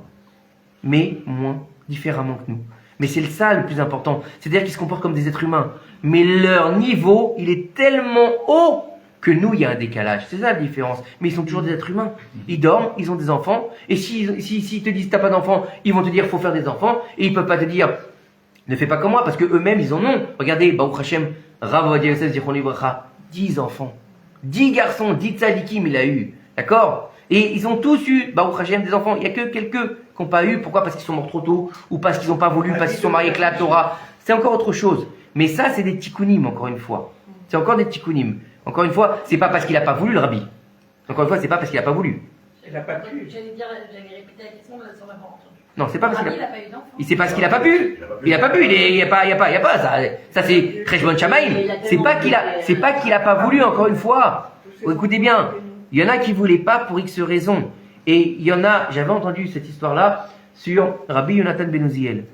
Mais moins différemment que nous. Mais c'est ça le plus important. C'est-à-dire qu'ils se comportent comme des êtres humains. Mais leur niveau, il est tellement haut que nous, il y a un décalage. C'est ça la différence. Mais ils sont toujours des êtres humains. Ils dorment, ils ont des enfants. Et s'ils te disent, t'as pas d'enfants, ils vont te dire, faut faire des enfants. Et ils peuvent pas te dire, ne fais pas comme moi, parce que eux-mêmes, ils en ont. Regardez, Baruch Hashem, Rav Ovadia Yosef Zichron Livracha, 10 enfants. 10 garçons, 10 tzadikim, il a eu. D'accord? Et ils ont tous eu, Baruch Hashem, des enfants. Il n'y a que quelques qui n'ont pas eu. Pourquoi? Parce qu'ils sont morts trop tôt, ou parce qu'ils n'ont pas voulu, parce qu'ils sont mariés avec la Torah. C'est encore autre chose. Mais ça, c'est des tikkunim, encore une fois. C'est encore des tikkunim. Encore une fois, c'est pas parce qu'il n'a pas voulu, le rabbi. Encore une fois, c'est pas parce qu'il n'a pas voulu. Il n'a pas pu. J'allais répéter la question, mais ça m'a pas entendu. Non, c'est pas parce qu'il Il n'a pas eu d'enfant. c'est parce qu'il n'a pas pu. Il n'a pas pu. Il n'y a pas ça. Ça c'est Cheshbon Shamaim. C'est pas qu'il a pas voulu. Encore une fois. Écoutez bien. Il y en a qui voulaient pas pour X raisons. Et il y en a. J'avais entendu cette histoire-là sur Rabbi Yonatan Ben Uziel.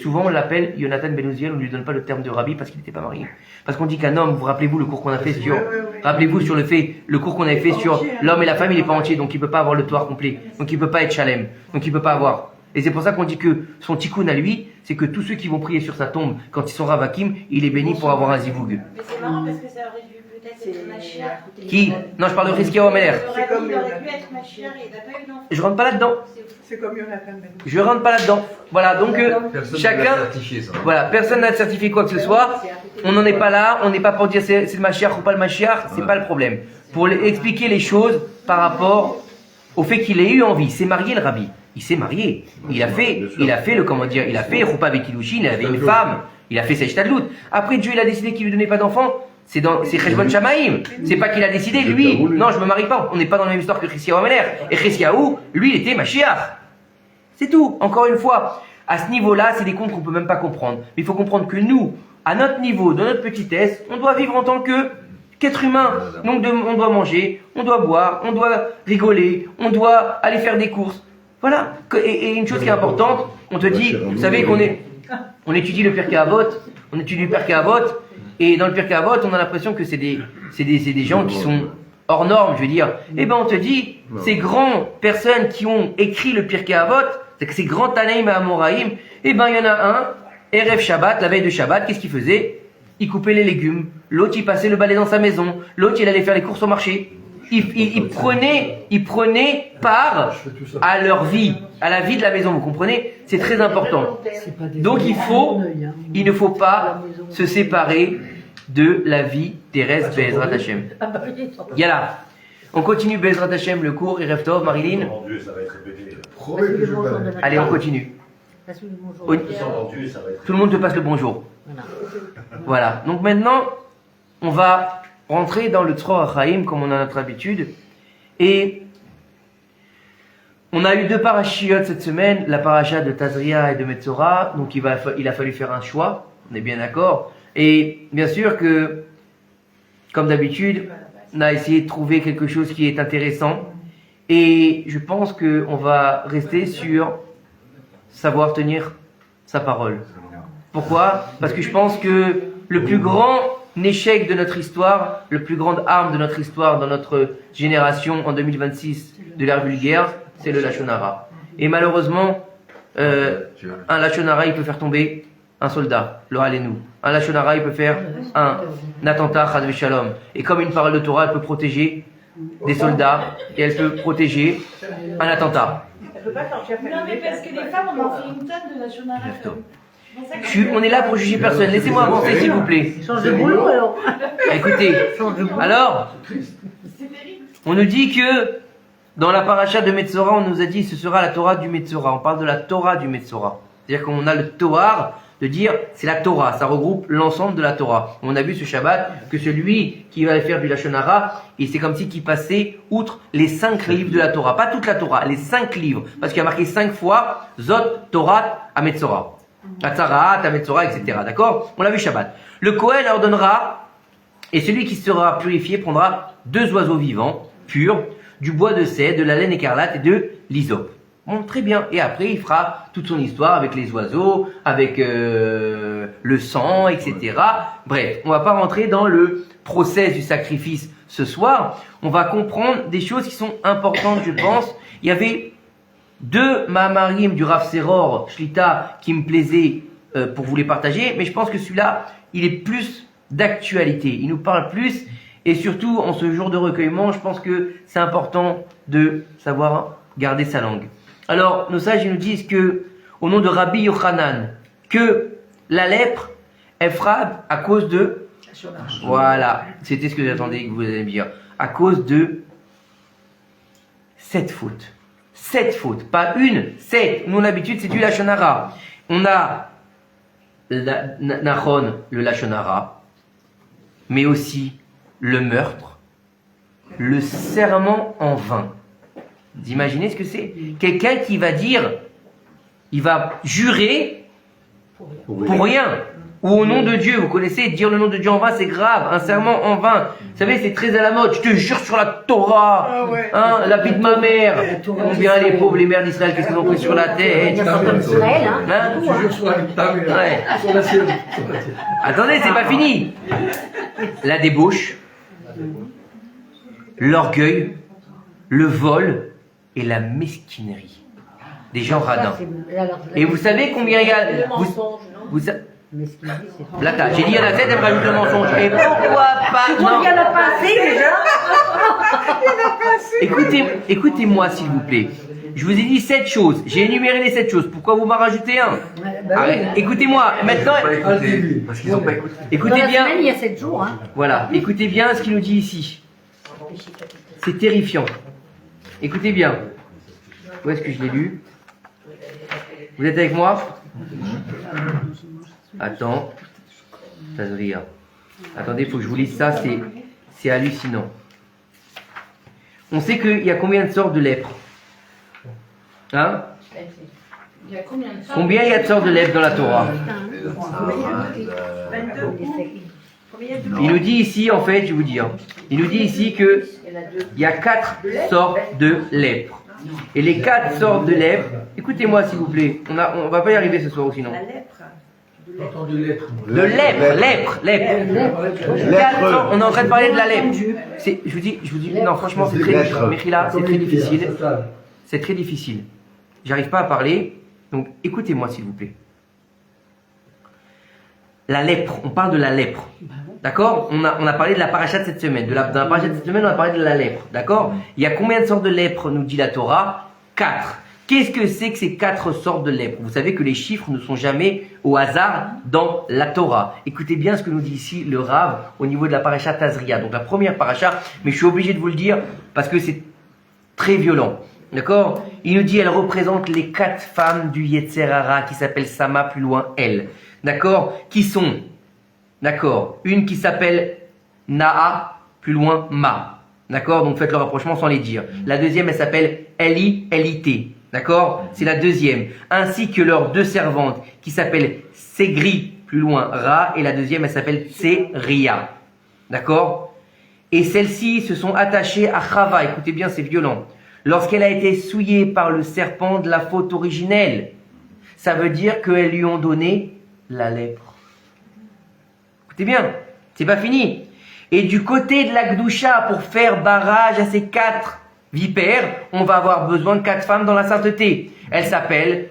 Souvent on l'appelle Yonatan Ben Uziel. On ne lui donne pas le terme de Rabbi parce qu'il n'était pas marié. Parce qu'on dit qu'un homme. Vous rappelez-vous le cours qu'on a fait sur. Rappelez-vous sur le cours qu'on avait fait sur l'homme et la femme. Il n'est pas entier, donc il peut pas avoir le toit complet. Donc il peut pas être shalem. Donc il peut pas avoir. Et c'est pour ça qu'on dit que son tikkun à lui, c'est que tous ceux qui vont prier sur sa tombe, quand ils sont ravakim, il est béni pour avoir un zivoug. Mais c'est marrant parce que ça aurait dû peut-être être Mashiach. Qui? Non, je parle de Chizkiyahu Améler. Il aurait pu être Mashiach et il n'a pas eu d'enfant. Je rentre pas là-dedans. C'est comme Jonathan Ben. Je rentre pas là-dedans. Voilà, donc Personne chacun. ne l'a certifié, ça. Voilà, personne n'a certifié quoi que ce soit. On n'en est pas là. On n'est pas pour dire c'est le Mashiach ou pas le Mashiach. C'est pas le problème. Pour expliquer les choses par rapport au fait qu'il ait eu envie. C'est marié le rabbi. Il s'est marié. Il a fait Roupa avec Kiddushin, il avait une femme. Il a fait Seish Tadlut. Après, Dieu, il a décidé qu'il lui donnait pas d'enfant. C'est Cheshbon Shamaim. C'est pas qu'il a décidé, lui. Non, je me marie pas. On n'est pas dans la même histoire que Chizkiyahu Améler. Et Chizkiyahu, lui, il était Mashiach. C'est tout. Encore une fois, à ce niveau-là, c'est des comptes qu'on peut même pas comprendre. Mais il faut comprendre que nous, à notre niveau, dans notre petitesse, on doit vivre en tant qu'être humain. Donc, on doit manger, on doit boire, on doit rigoler, on doit aller faire des courses. Voilà. Et une chose qui est importante, on te dit, vous savez on étudie le Pirkei Avot, et dans le Pirkei Avot, on a l'impression que c'est des gens qui sont hors normes, je veux dire. Eh ben, on te dit, ces grandes personnes qui ont écrit le Pirkei Avot, c'est que ces grands Tanaïm et Amoraïm, eh ben, il y en a un, Erev Shabbat, la veille de Shabbat, qu'est-ce qu'il faisait? Il coupait les légumes, l'autre il passait le balai dans sa maison, l'autre il allait faire les courses au marché. Il prenait part à leur vie, à la vie de la maison, vous comprenez? C'est très important. Donc il ne faut pas se séparer de la vie terrestre Be'ezrat Hashem. Yalla, on continue Be'ezrat Hashem le cours, Erev Tov, Marilyn. Entendu, ça va être répété. Allez, on continue. Entendu, ça va être Tout le monde te passe le bonjour. Voilà, donc maintenant, on va rentrer dans le Tzror HaChaim comme on a notre habitude. Et on a eu 2 parashiyot cette semaine, la paracha de Tazria et de Metzora. Donc il a fallu faire un choix, on est bien d'accord. Et bien sûr que, comme d'habitude, on a essayé de trouver quelque chose qui est intéressant. Et je pense qu'on va rester sur savoir tenir sa parole. Pourquoi? Parce que je pense que le plus grand échec de notre histoire, la plus grande arme de notre histoire dans notre génération en 2026 de l'ère vulgaire, c'est le Lashon Hara. Et malheureusement, un Lashon Hara, il peut faire tomber un soldat, le Halenu. Un Lashon Hara, il peut faire un attentat, Chas v'Shalom. Et comme une parole de Torah, elle peut protéger des soldats et elle peut protéger un attentat. Non, mais parce que les femmes, on en fait une tonne de la Shonara. On est là pour juger personne. Laissez-moi avancer, s'il vous plaît. Change de boulot alors. Écoutez, alors, on nous dit que Dans la paracha de Metzora, on nous a dit ce sera la Torah du Metzora. On parle de la Torah du Metzora. C'est-à-dire qu'on a le Toar de dire c'est la Torah. Ça regroupe l'ensemble de la Torah. On a vu ce Shabbat que celui qui va faire du Lashon Hara, et c'est comme si qu'il passait outre les 5 livres de la Torah. Pas toute la Torah, les 5 livres. Parce qu'il y a marqué 5 fois Zot, Torah, Ametzora. Atzarat, Ametzora, etc. D'accord? On l'a vu Shabbat. Le Kohen ordonnera, et celui qui sera purifié prendra 2 oiseaux vivants, purs, du bois de cèdre, de la laine écarlate et de l'hysope. Bon, très bien. Et après, il fera toute son histoire avec les oiseaux, avec le sang, etc. Bref, on va pas rentrer dans le process du sacrifice ce soir. On va comprendre des choses qui sont importantes, je pense. Il y avait 2 Mahamarim du Rav Seror Shlita qui me plaisaient pour vous les partager, mais je pense que celui-là, il est plus d'actualité. Il nous parle plus. Et surtout, en ce jour de recueillement, je pense que c'est important de savoir garder sa langue. Alors, nos sages ils nous disent que, au nom de Rabbi Yochanan, que la lèpre, elle frappe à cause de... Voilà, c'était ce que j'attendais que vous alliez me dire. À cause de 7 fautes. 7 fautes, pas une, 7. Nous, l'habitude, c'est du Lashon Hara. On a Nachon, le Lashon Hara, mais aussi le meurtre, le serment en vain. Vous imaginez ce que c'est? Quelqu'un qui va dire, il va jurer pour rien, ou au nom de Dieu. Vous connaissez, dire le nom de Dieu en vain, c'est grave. Un serment en vain, vous savez, c'est très à la mode. Je te jure sur la Torah, hein, la vie de ma mère. Combien les pauvres, les mères d'Israël, qu'est-ce qu'ils ont pris sur la tête? Israël, hein. Hein? Je te jure sur la vie de ta mère. Ouais. Sur la sienne. Attendez, c'est pas fini. La débauche, l'orgueil, le vol et la mesquinerie. Des gens radins. Et vous savez combien il y a... Blata, j'ai dit il y en a 7, elle me rajoute le mensonge. Et pourquoi pas? Il y en a pas assez déjà. Écoutez-moi s'il vous plaît. Je vous ai dit 7 choses. J'ai énuméré les 7 choses. Pourquoi vous m'en rajoutez un? Arrête. Écoutez-moi. Maintenant, Parce qu'ils n'ont pas écouté. écoutez Dans la bien. semaine, il y a 7 jours. Hein. Voilà. Écoutez bien ce qu'il nous dit ici. C'est terrifiant. Écoutez bien. Où est-ce que je l'ai lu? Vous êtes avec moi? Attends. Tazria. Attendez, il faut que je vous lise ça. C'est hallucinant. On sait qu'il y a combien de sortes de lèpre? Hein? Il y a combien de sortes? Combien il y a de sortes de lèpre dans la Torah? Il nous dit ici, en fait, je vais vous dire, il nous dit ici que il y a 4 sortes de lèpre. Et les 4 sortes de lèpre, écoutez-moi s'il vous plaît, on va pas y arriver ce soir ou sinon. Entendu l'être. De lèpre. On est en train de parler de la lèpre. Je vous dis, non franchement c'est très difficile. Mechila, c'est très difficile. C'est très difficile. J'arrive pas à parler, donc écoutez-moi s'il vous plaît. La lèpre, on parle de la lèpre. D'accord? On a parlé de la paracha de cette semaine. Dans la paracha de cette semaine, on a parlé de la lèpre. D'accord? Il y a combien de sortes de lèpre, nous dit la Torah? 4. Qu'est-ce que c'est que ces 4 sortes de lèpre? Vous savez que les chiffres ne sont jamais au hasard dans la Torah. Écoutez bien ce que nous dit ici le Rav au niveau de la paracha Tazria. Donc la première paracha, mais je suis obligé de vous le dire parce que c'est très violent. D'accord? Il nous dit, elle représente les 4 femmes du Yetzer Hara qui s'appellent Sama, plus loin elle. D'accord? Qui sont? D'accord? Une qui s'appelle Naa, plus loin Ma. D'accord? Donc faites le rapprochement sans les dire. La deuxième, elle s'appelle Elité. D'accord? C'est la deuxième. Ainsi que leurs 2 servantes qui s'appellent Ségri, plus loin Ra, et la deuxième, elle s'appelle Tseria. D'accord? Et celles-ci se sont attachées à Chava. Écoutez bien, c'est violent. Lorsqu'elle a été souillée par le serpent de la faute originelle, ça veut dire qu'elles lui ont donné la lèpre. Écoutez bien, c'est pas fini. Et du côté de la Gdoucha, pour faire barrage à ces 4 vipères, on va avoir besoin de 4 femmes dans la sainteté. Elles s'appellent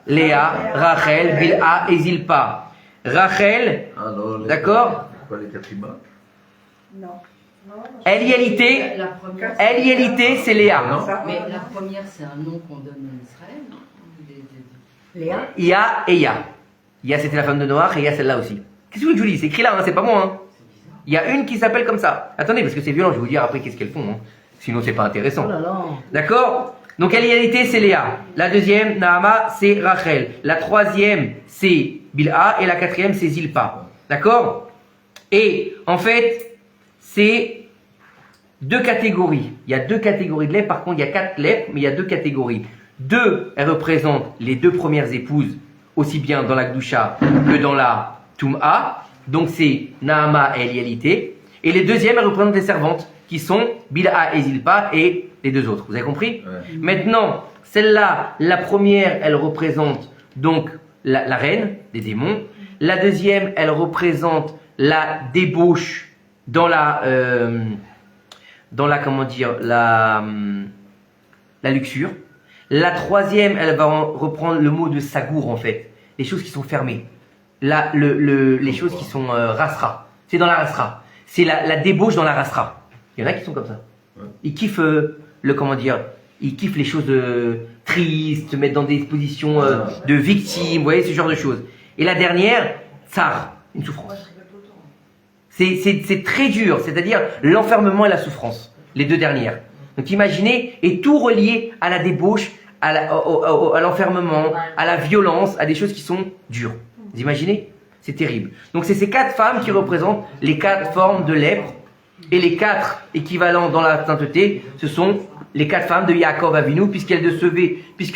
Léa, Rachel, Bilha et Zilpa. Rachel, d'accord? Pas les 4 humains. Non. Eliélité, c'est Léa. Non? Mais la première, c'est un nom qu'on donne en Israël, non? Léa. Ia et Ia. Ia, c'était la femme de Noach et Ia, celle-là aussi. Qu'est-ce que vous voulez que je vous dise? C'est écrit là, hein, c'est pas moi. Hein. Il y a une qui s'appelle comme ça. Attendez, parce que c'est violent, je vais vous dire après qu'est-ce qu'elles font. Hein. Sinon, c'est pas intéressant. Oh là là. D'accord? Donc, à l'égalité, c'est Léa. La deuxième, Naama, c'est Rachel. La troisième, c'est Bilha. Et la quatrième, c'est Zilpa. D'accord? Et, en fait, c'est deux catégories. Il y a deux catégories de lèpres. Par contre, il y a 4 lèpres, mais il y a deux catégories. Deux, elles représentent les deux premières épouses, aussi bien dans la Gdusha que dans la Tum'a. Donc, c'est Naama et l'égalité. Et les deuxièmes, elles représentent les servantes, qui sont Bilha et Zilpa et les deux autres. Vous avez compris? Maintenant, celle-là, la première, elle représente donc la reine des démons. La deuxième, elle représente la débauche dans la comment dire, la luxure. La troisième, elle va reprendre le mot de sagour en fait, les choses qui sont fermées. Les choses qui sont rasra. C'est dans la rasra. C'est la débauche dans la rasra. Il y en a qui sont comme ça. Ils kiffent ils kiffent les choses tristes, se mettre dans des positions de victimes, vous voyez, ce genre de choses. Et la dernière, tsar, une souffrance. C'est très dur, c'est-à-dire l'enfermement et la souffrance, les deux dernières. Donc imaginez, et tout relié à la débauche, à l'enfermement, à la violence, à des choses qui sont dures. Vous imaginez? C'est terrible. Donc c'est ces 4 femmes qui représentent les 4 formes de lèpre. Et les 4 équivalents dans la sainteté, ce sont les 4 femmes de Yaakov Avinu, puisque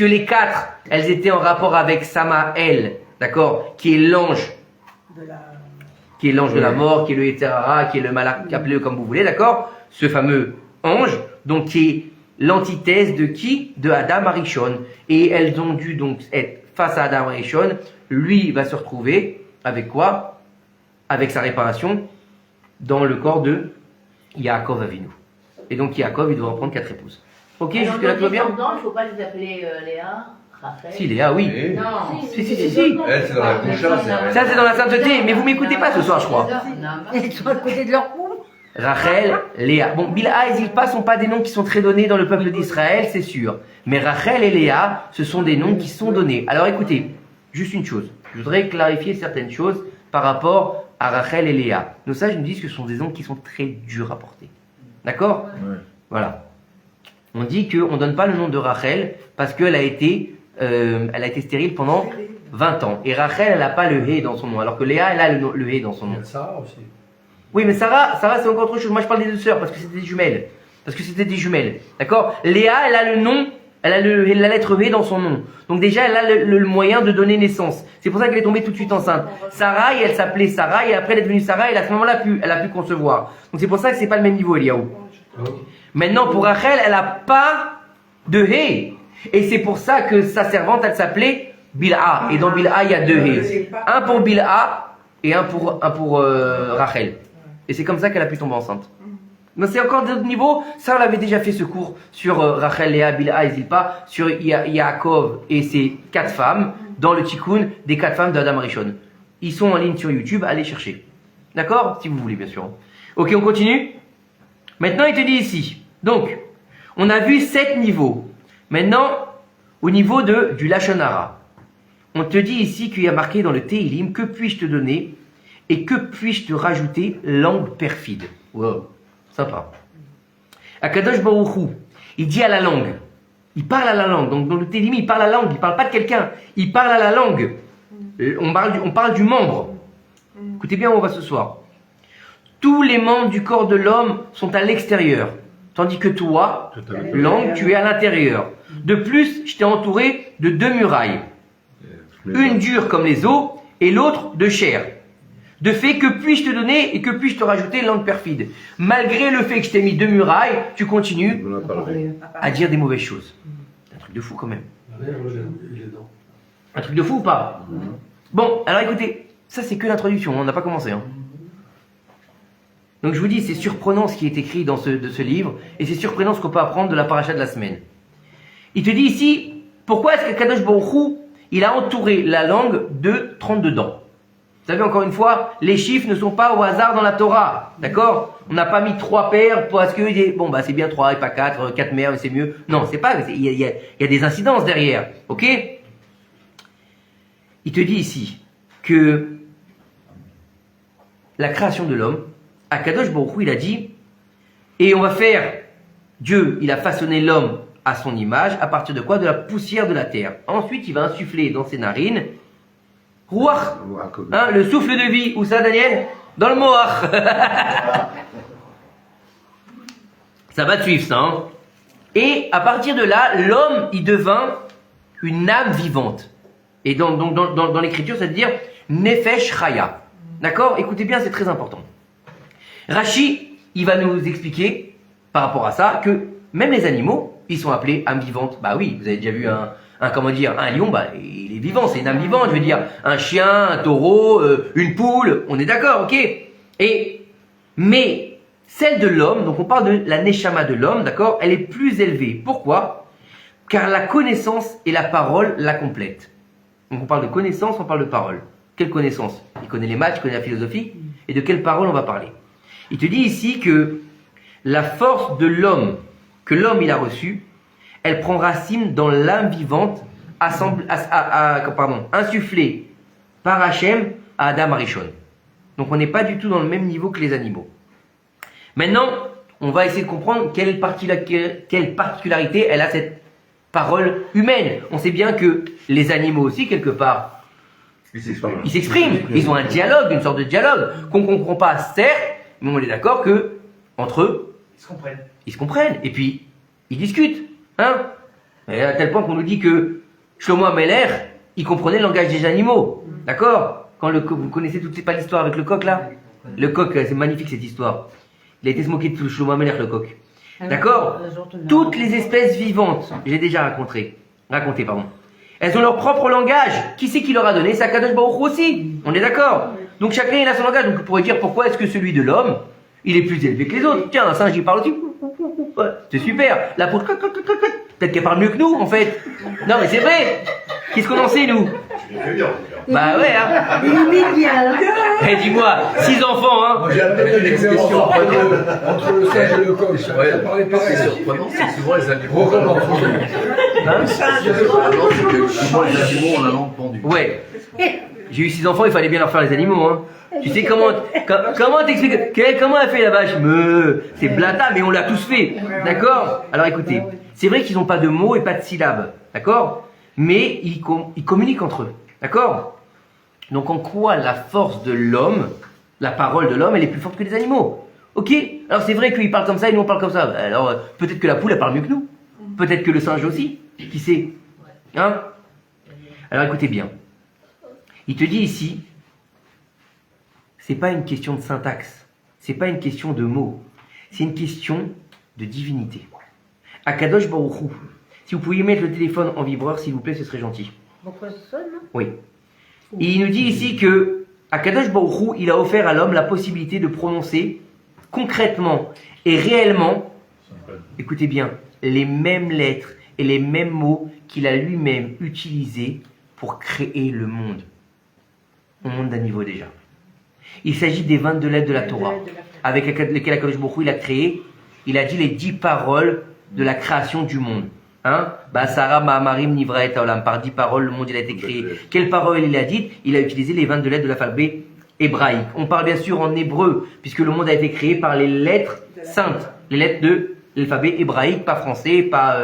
les 4, elles étaient en rapport avec Samaël, d'accord, qui est l'ange, de la mort, qui est le Yetzirah, qui est le Malach, appelez-le comme vous voulez, d'accord, ce fameux ange, donc qui est l'antithèse de qui? De Adam Arishon. Et elles ont dû donc être face à Adam Arishon. Lui va se retrouver avec quoi? Avec sa réparation dans le corps de Yaakov Avinu. Et donc Yaakov, il doit reprendre 4 épouses. Ok, jusque-là tout va bien? Il ne faut pas les appeler Léa, Rachel. Si, Léa, oui. Non. Si. Elle, c'est dans la Gdusha, Ça, c'est dans la sainteté, mais vous m'écoutez pas ce soir, je crois. Ils sont à côté de leur cou. Rachel, Léa. Bon, Bilha et Zilpa sont pas des noms qui sont très donnés dans le peuple d'Israël, c'est sûr. Mais Rachel et Léa, ce sont des noms qui sont donnés. Alors écoutez, juste une chose. Je voudrais clarifier certaines choses par rapport à Rachel et Léa. Nos sages nous disent que ce sont des noms qui sont très durs à porter. D'accord? Voilà. On dit qu'on ne donne pas le nom de Rachel parce qu'elle a été stérile pendant 20 ans. Et Rachel, elle n'a pas le hé dans son nom, alors que Léa, elle a le hé dans son nom. Sarah aussi. Oui, mais Sarah, c'est encore autre chose. Moi, je parle des deux sœurs parce que c'était des jumelles. D'accord? Léa, elle a le nom, elle a la lettre V dans son nom. Donc déjà, elle a le moyen de donner naissance. C'est pour ça qu'elle est tombée tout de suite enceinte. Sarah, elle s'appelait Sarah, et après elle est devenue Sarah, et à ce moment-là, elle a pu concevoir. Donc c'est pour ça que c'est pas le même niveau, Eliaou. Maintenant, pour Rachel, elle n'a pas de hé. Et c'est pour ça que sa servante, elle s'appelait Bilha. Et dans Bilha, il y a 2 hé. Un pour Bilha et un pour Rachel. Et c'est comme ça qu'elle a pu tomber enceinte. Mais c'est encore d'autres niveaux. Ça, on avait déjà fait ce cours sur Rachel, Léa, Bilha et Zilpa, sur Yaakov et ses 4 femmes, dans le Tikkun des 4 femmes d'Adam Rishon. Ils sont en ligne sur YouTube, allez chercher. D'accord? Si vous voulez, bien sûr. Ok, on continue. Maintenant, il te dit ici. Donc, on a vu 7 niveaux. Maintenant, au niveau du Lashon Hara, on te dit ici qu'il y a marqué dans le Tehillim, que puis-je te donner et que puis-je te rajouter langue perfide. Wow, sympa. Akadosh Baruch Hu, il dit à la langue. Il parle à la langue. Donc dans le Tehillim, il parle à la langue. Il ne parle pas de quelqu'un. Il parle à la langue. On parle du membre. Écoutez bien où on va ce soir. Tous les membres du corps de l'homme sont à l'extérieur. Tandis que toi, langue, tu es à l'intérieur. De plus, je t'ai entouré de 2 murailles. Une dure comme les os et l'autre de chair. De fait, que puis-je te donner et que puis-je te rajouter langue perfide? Malgré le fait que je t'ai mis 2 murailles, tu continues à dire des mauvaises choses. C'est un truc de fou quand même. Un truc de fou ou pas? Bon, alors écoutez, ça c'est que l'introduction, on n'a pas commencé. Hein. Donc je vous dis, c'est surprenant ce qui est écrit dans de ce livre, et c'est surprenant ce qu'on peut apprendre de la paracha de la semaine. Il te dit ici, pourquoi est-ce que Kadosh Baruch Hu, il a entouré la langue de 32 dents? Vous savez, encore une fois, les chiffres ne sont pas au hasard dans la Torah, d'accord? On n'a pas mis 3 paires parce que, bon, bah c'est bien 3 et pas 4, 4 mères, c'est mieux. Non, c'est pas, il y a des incidences derrière, ok? Il te dit ici que la création de l'homme, Akadosh Baruch Hu, il a dit, et on va faire Dieu, il a façonné l'homme à son image, à partir de quoi? De la poussière de la terre. Ensuite, il va insuffler dans ses narines Ruach, hein, le souffle de vie. Où ça, Daniel? Dans le Moach. Ça va te suivre, ça. Hein. Et à partir de là, l'homme, il devint une âme vivante. Et dans l'écriture, ça veut dire Nefesh Chaya. D'accord? Écoutez bien, c'est très important. Rashi, il va nous expliquer, par rapport à ça, que même les animaux, ils sont appelés âmes vivantes. Bah oui, vous avez déjà vu un lion, bah, il est vivant, c'est une âme vivante. Je veux dire, un chien, un taureau, une poule, on est d'accord, ok? Mais celle de l'homme, donc on parle de la neshama de l'homme, d'accord? Elle est plus élevée. Pourquoi? Car la connaissance et la parole la complètent. Donc on parle de connaissance, on parle de parole. Quelle connaissance? Il connaît les maths, il connaît la philosophie. Et de quelle parole on va parler? Il te dit ici que la force de l'homme, que l'homme il a reçue, elle prend racine dans l'âme vivante insufflée par Hachem à Adam Arishon. Donc on n'est pas du tout dans le même niveau que les animaux. Maintenant, on va essayer de comprendre quelle particularité elle a cette parole humaine. On sait bien que les animaux aussi, quelque part, ils s'expriment. Ils ont un dialogue, une sorte de dialogue qu'on ne comprend pas, certes, mais on est d'accord que entre eux, ils se comprennent. Et puis, ils discutent. Hein? Et à tel point qu'on nous dit que Shlomo Ameler, il comprenait le langage des animaux. D'accord? Vous connaissez pas l'histoire avec le coq là? Le coq, c'est magnifique cette histoire. Il a été se moquer de Shlomo Ameler, le coq. D'accord? Toutes les espèces vivantes, j'ai déjà raconté, elles ont leur propre langage. Qui c'est qui leur a donné? C'est Akadosh Baruch Hu aussi. On est d'accord? Donc chacun il a son langage. Donc vous pourrez dire pourquoi est-ce que celui de l'homme, il est plus élevé que les autres? Tiens, un singe il parle aussi. C'est super. La poule, peut-être qu'elle parle mieux que nous en fait. Non mais c'est vrai. Qu'est-ce qu'on en sait nous? Bah ouais hein. Il imite bien. Eh dis-moi, 6 enfants hein. Moi j'ai amené une question entre le singe et le coq. Ça parlait pareil. C'est surprenant, c'est souvent les animaux. Recommence. Hein? Souvent les animaux ont la langue pendue. Ouais. J'ai eu 6 enfants, il fallait bien leur faire les animaux hein. Tu sais comment t'expliques comment elle fait la vache? C'est blata, mais on l'a tous fait. D'accord? Alors écoutez, c'est vrai qu'ils n'ont pas de mots et pas de syllabes. D'accord? Mais ils communiquent entre eux. D'accord? Donc en quoi la force de l'homme, la parole de l'homme, elle est plus forte que les animaux? Ok? Alors c'est vrai qu'ils parlent comme ça et nous on parle comme ça. Alors peut-être que la poule elle parle mieux que nous. Peut-être que le singe aussi. Qui sait? Hein? Alors écoutez bien. Il te dit ici, c'est pas une question de syntaxe, c'est pas une question de mots, c'est une question de divinité. Akadosh Baruch Hu. Si vous pouviez mettre le téléphone en vibreur, s'il vous plaît, ce serait gentil. Pourquoi ça sonne? Oui. Et il nous dit ici que Akadosh Baruch Hu, il a offert à l'homme la possibilité de prononcer concrètement et réellement, écoutez bien, les mêmes lettres et les mêmes mots qu'il a lui-même utilisés pour créer le monde. Au monde d'un niveau déjà. Il s'agit des 22 lettres de la Torah, avec lesquelles Akadosh Baruch Hu il a créé, il a dit les 10 paroles de la création du monde. Hein? Basara Ma'amarim Nivra et Olam. Par 10 paroles, le monde il a été créé. Quelles paroles il a dites? Il a utilisé les 22 lettres de l'alphabet hébraïque. On parle bien sûr en hébreu, puisque le monde a été créé par les lettres saintes, les lettres de l'alphabet hébraïque, pas français, pas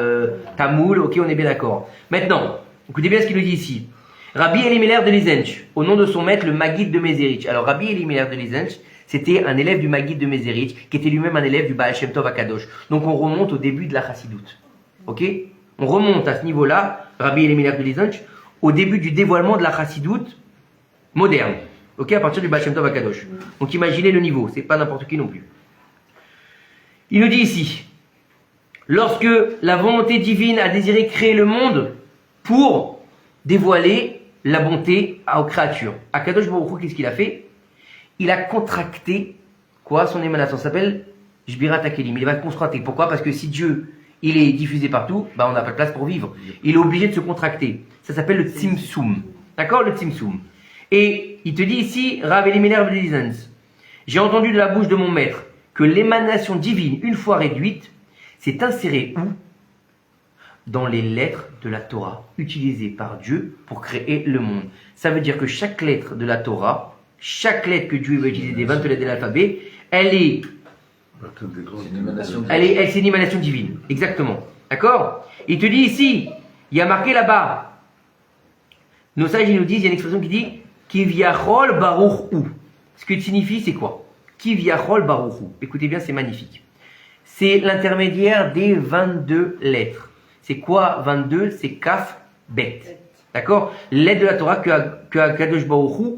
tamoul, ok, on est bien d'accord. Maintenant, écoutez bien ce qu'il nous dit ici. Rabbi Elimelech de Lizench, au nom de son maître, le Maguid de Mezerich. Alors, Rabbi Elimelech de Lizench, c'était un élève du Maguid de Mezerich, qui était lui-même un élève du Baal Shem Tov Akadosh. Donc, on remonte au début de la Chassidoute. Ok? On remonte à ce niveau-là, Rabbi Elimelech de Lizench, au début du dévoilement de la Chassidoute moderne. Ok? À partir du Baal Shem Tov Akadosh. Donc, imaginez le niveau. C'est pas n'importe qui non plus. Il nous dit ici, lorsque la volonté divine a désiré créer le monde pour dévoiler la bonté aux créatures. Akadosh Baruch Hu, qu'est-ce qu'il a fait? Il a contracté, quoi? Son émanation s'appelle Jbirat HaKelim. Il va contracter. Pourquoi? Parce que si Dieu, il est diffusé partout, bah on n'a pas de place pour vivre. Il est obligé de se contracter. Ça s'appelle le Tzimtzum. D'accord? Le Tzimtzum. Et il te dit ici, Rav Elimelech de Lizenz, j'ai entendu de la bouche de mon maître que l'émanation divine, une fois réduite, s'est insérée où? Dans les lettres de la Torah, utilisées par Dieu pour créer le monde. Ça veut dire que chaque lettre de la Torah, chaque lettre que Dieu va utiliser des 20 lettres de l'alphabet, elle est C'est une émanation. C'est une émanation divine, exactement. D'accord? Il te dit ici, il y a marqué là-bas. Nos sages, ils nous disent, il y a une expression qui dit Kivyachol Baruch Hu. Ce que signifie, c'est quoi? Kivyachol Baruch Hu. Écoutez bien, c'est magnifique. C'est l'intermédiaire des 22 lettres. C'est quoi 22? C'est Kaf Bet. D'accord? Lettre de la Torah que Kadosh Baruch Hu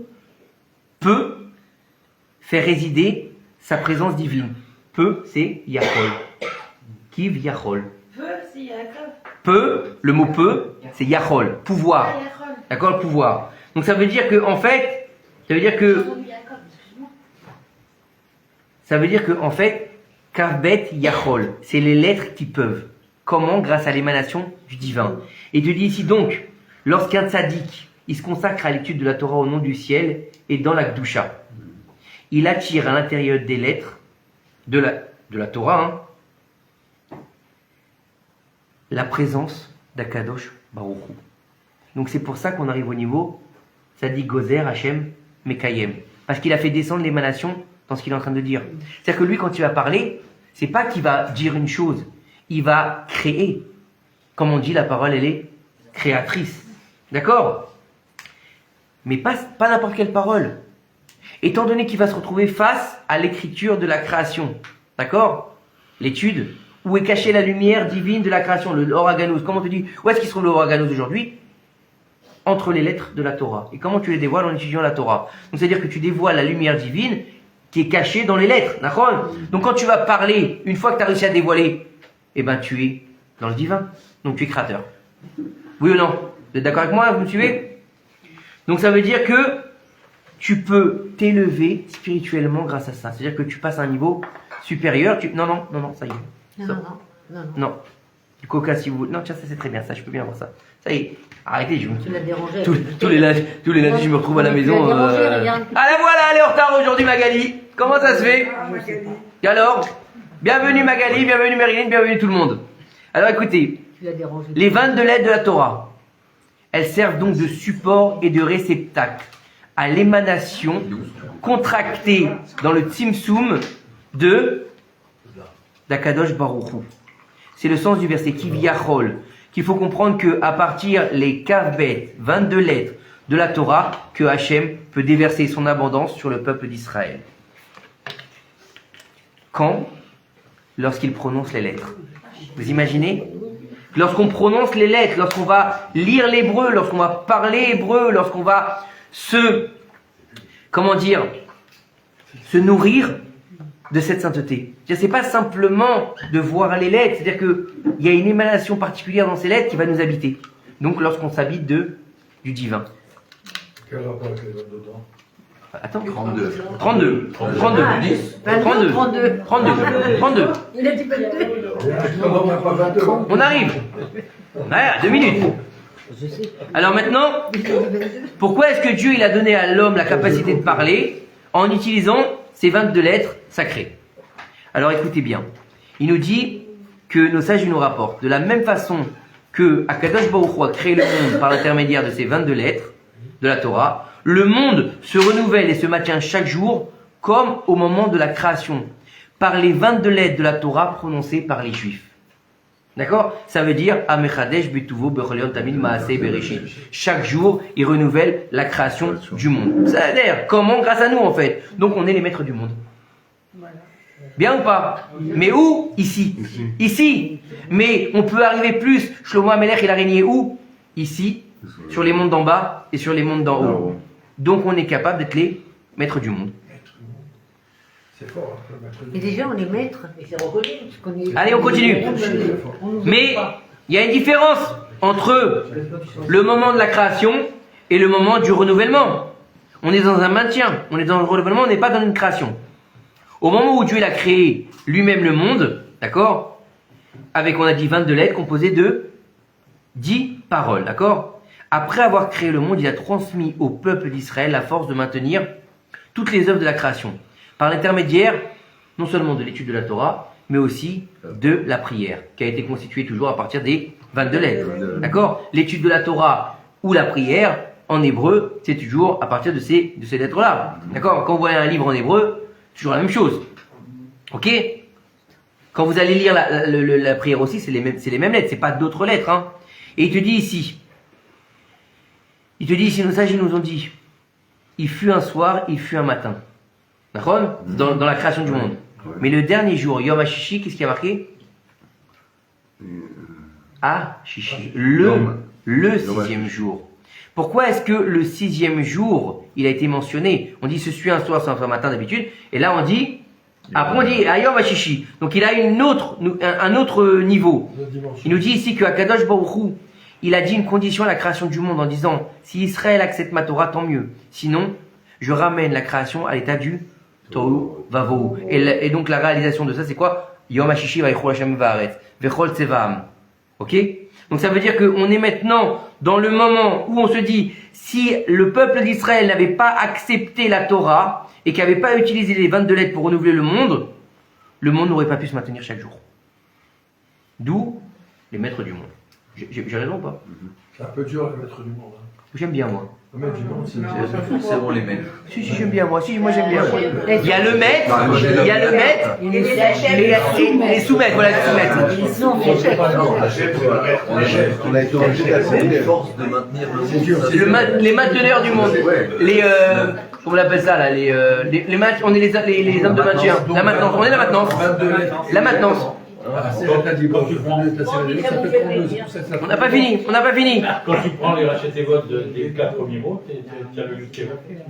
peut faire résider sa présence divine. Peu, c'est Yachol. Kiv Yachol. Peu, si, Yaakov. Peu, le mot peu, c'est Yachol, pouvoir. Ah, Yaakov. D'accord, le pouvoir. Donc ça veut dire que, en fait, Kavbet Yachol, c'est les lettres qui peuvent. Comment? Grâce à l'émanation du divin. Et il te dit ici donc, lorsqu'un tzaddik, il se consacre à l'étude de la Torah au nom du ciel et dans la Kedusha, il attire à l'intérieur des lettres de la Torah, la présence d'Akadosh Baruch Hu. Donc c'est pour ça qu'on arrive au niveau Tzadik Gozer Hashem Mekayem. Parce qu'il a fait descendre l'émanation dans ce qu'il est en train de dire. C'est-à-dire que lui, quand il va parler, c'est pas qu'il va dire une chose, il va créer. Comme on dit, la parole, elle est créatrice. D'accord? Mais pas n'importe quelle parole. Étant donné qu'il va se retrouver face à l'écriture de la création. D'accord? L'étude. Où est cachée la lumière divine de la création, le Oraganus. Comment on te dit? Où est-ce qu'il se trouve le Oraganus aujourd'hui? Entre les lettres de la Torah. Et comment tu les dévoiles en étudiant la Torah? Donc c'est-à-dire que tu dévoiles la lumière divine qui est cachée dans les lettres. D'accord? Donc quand tu vas parler, une fois que tu as réussi à dévoiler, eh ben tu es dans le divin. Donc tu es créateur. Oui ou non? Vous êtes d'accord avec moi? Vous me suivez? Donc ça veut dire que tu peux t'élever spirituellement grâce à ça. C'est-à-dire que tu passes à un niveau supérieur. Non, ça y est. Non. Du coca si vous voulez. Non, tiens, ça c'est très bien, ça, je peux bien voir ça. Ça y est, arrêtez, je Tu l'as dérangé. tous les lundis, je me retrouve à la maison. Tu l'as dérangé, regarde. Ah la voilà, elle est en retard aujourd'hui, Magali. Comment ça se fait? Et alors? Bienvenue Magali, bienvenue Marilyn, bienvenue tout le monde. Alors écoutez, Tu l'as dérangé. les 22 lettres de la Torah, elles servent donc de support et de réceptacle à l'émanation contractée dans le Tzimtzum d'Akadosh Baruch Hu. C'est le sens du verset Kivyachol, qu'il faut comprendre qu'à partir les Kavbet, 22 lettres de la Torah, que Hachem peut déverser son abondance sur le peuple d'Israël. Quand? Lorsqu'il prononce les lettres. Vous imaginez? Lorsqu'on prononce les lettres, lorsqu'on va lire l'hébreu, lorsqu'on va parler hébreu, lorsqu'on va se nourrir de cette sainteté. C'est pas simplement de voir les lettres, c'est-à-dire qu'il y a une émanation particulière dans ces lettres qui va nous habiter. Donc lorsqu'on s'habite du divin. Quel rapport avec les autres dedans? Attends. 32. 32. 10. 32. Il a dit 22. Non, mais pas 22. On arrive. Voilà, 2 minutes. Je sais. Alors maintenant, pourquoi est-ce que Dieu il a donné à l'homme la capacité de parler en utilisant ces 22 lettres sacrées? Alors écoutez bien. Il nous dit que nos sages nous rapportent de la même façon que Akadosh Baruch Hu a créé le monde par l'intermédiaire de ces 22 lettres de la Torah, le monde se renouvelle et se maintient chaque jour comme au moment de la création, par les 22 lettres de la Torah prononcées par les Juifs. D'accord? Ça veut dire Amechadesh Betuvo Becholion Tamid Maaseh Bereshit. Chaque jour, il renouvelle la création du monde. Ça veut dire comment? Grâce à nous en fait. Donc on est les maîtres du monde. Bien ou pas? Mais où? Ici. Ici. Mais on peut arriver plus. Shlomo Amelech il a régné où? Ici, sur les mondes d'en bas et sur les mondes d'en haut. Donc on est capable d'être les maîtres du monde. C'est fort, hein, le maître du Et déjà, on est maître. Et c'est reconnu. Allez, on continue. Mais il y a une différence entre le moment de la création et le moment du renouvellement. On est dans un maintien, on est dans le renouvellement, on n'est pas dans une création. Au moment où Dieu il a créé lui-même le monde, d'accord, avec, on a dit 22 lettres composées de 10 paroles, d'accord. Après avoir créé le monde, il a transmis au peuple d'Israël la force de maintenir toutes les œuvres de la création, par l'intermédiaire non seulement de l'étude de la Torah, mais aussi de la prière, qui a été constituée toujours à partir des 22 lettres. D'accord? L'étude de la Torah ou la prière, en hébreu, c'est toujours à partir de ces lettres-là. D'accord? Quand vous voyez un livre en hébreu, c'est toujours la même chose. Ok? Quand vous allez lire la prière aussi, c'est les mêmes lettres, c'est pas d'autres lettres. Hein. Et il te dit ici, nos sages ils nous ont dit, il fut un soir, il fut un matin. D'accord ? Dans la création du monde. Mais le dernier jour, Yom HaShishi, qu'est-ce qui a marqué ? Ah, Shishi. Le sixième jour. Pourquoi est-ce que le sixième jour, il a été mentionné ? On dit ce fut un soir, c'est un matin d'habitude. Et là, on dit, après on dit Yom HaShishi. Donc il a un autre niveau. Il nous dit ici que Akadosh Baruch Hu, il a dit une condition à la création du monde en disant, si Israël accepte ma Torah, tant mieux. Sinon, je ramène la création à l'état du Tohu Vavohu. Et donc la réalisation de ça, c'est quoi ? Yom HaShishi Vayichol Hashem Va'aretz Vechol Tsevaam. Ok ? Donc ça veut dire qu'on est maintenant dans le moment où on se dit, si le peuple d'Israël n'avait pas accepté la Torah et qu'il n'avait pas utilisé les 22 lettres pour renouveler le monde n'aurait pas pu se maintenir chaque jour. D'où les maîtres du monde. J'ai raison ou pas ? C'est un peu dur le maître du monde. J'aime bien moi. Le maître du monde, C'est bon les maîtres. Si j'aime bien moi. Si moi j'aime bien. Il y a le maître, il y a le maître et les sous-maîtres. Voilà les sous-maîtres. On a été obligé d'accepter les forces de maintenir le monde. Les mainteneurs du monde. Les comment on appelle ça là, on est les hommes de maintien. La maintenance. On est la maintenance. La maintenance. On n'a pas fini. Quand tu prends les rachetés votes des 4 premiers mots, tu as le Yud Kevavke.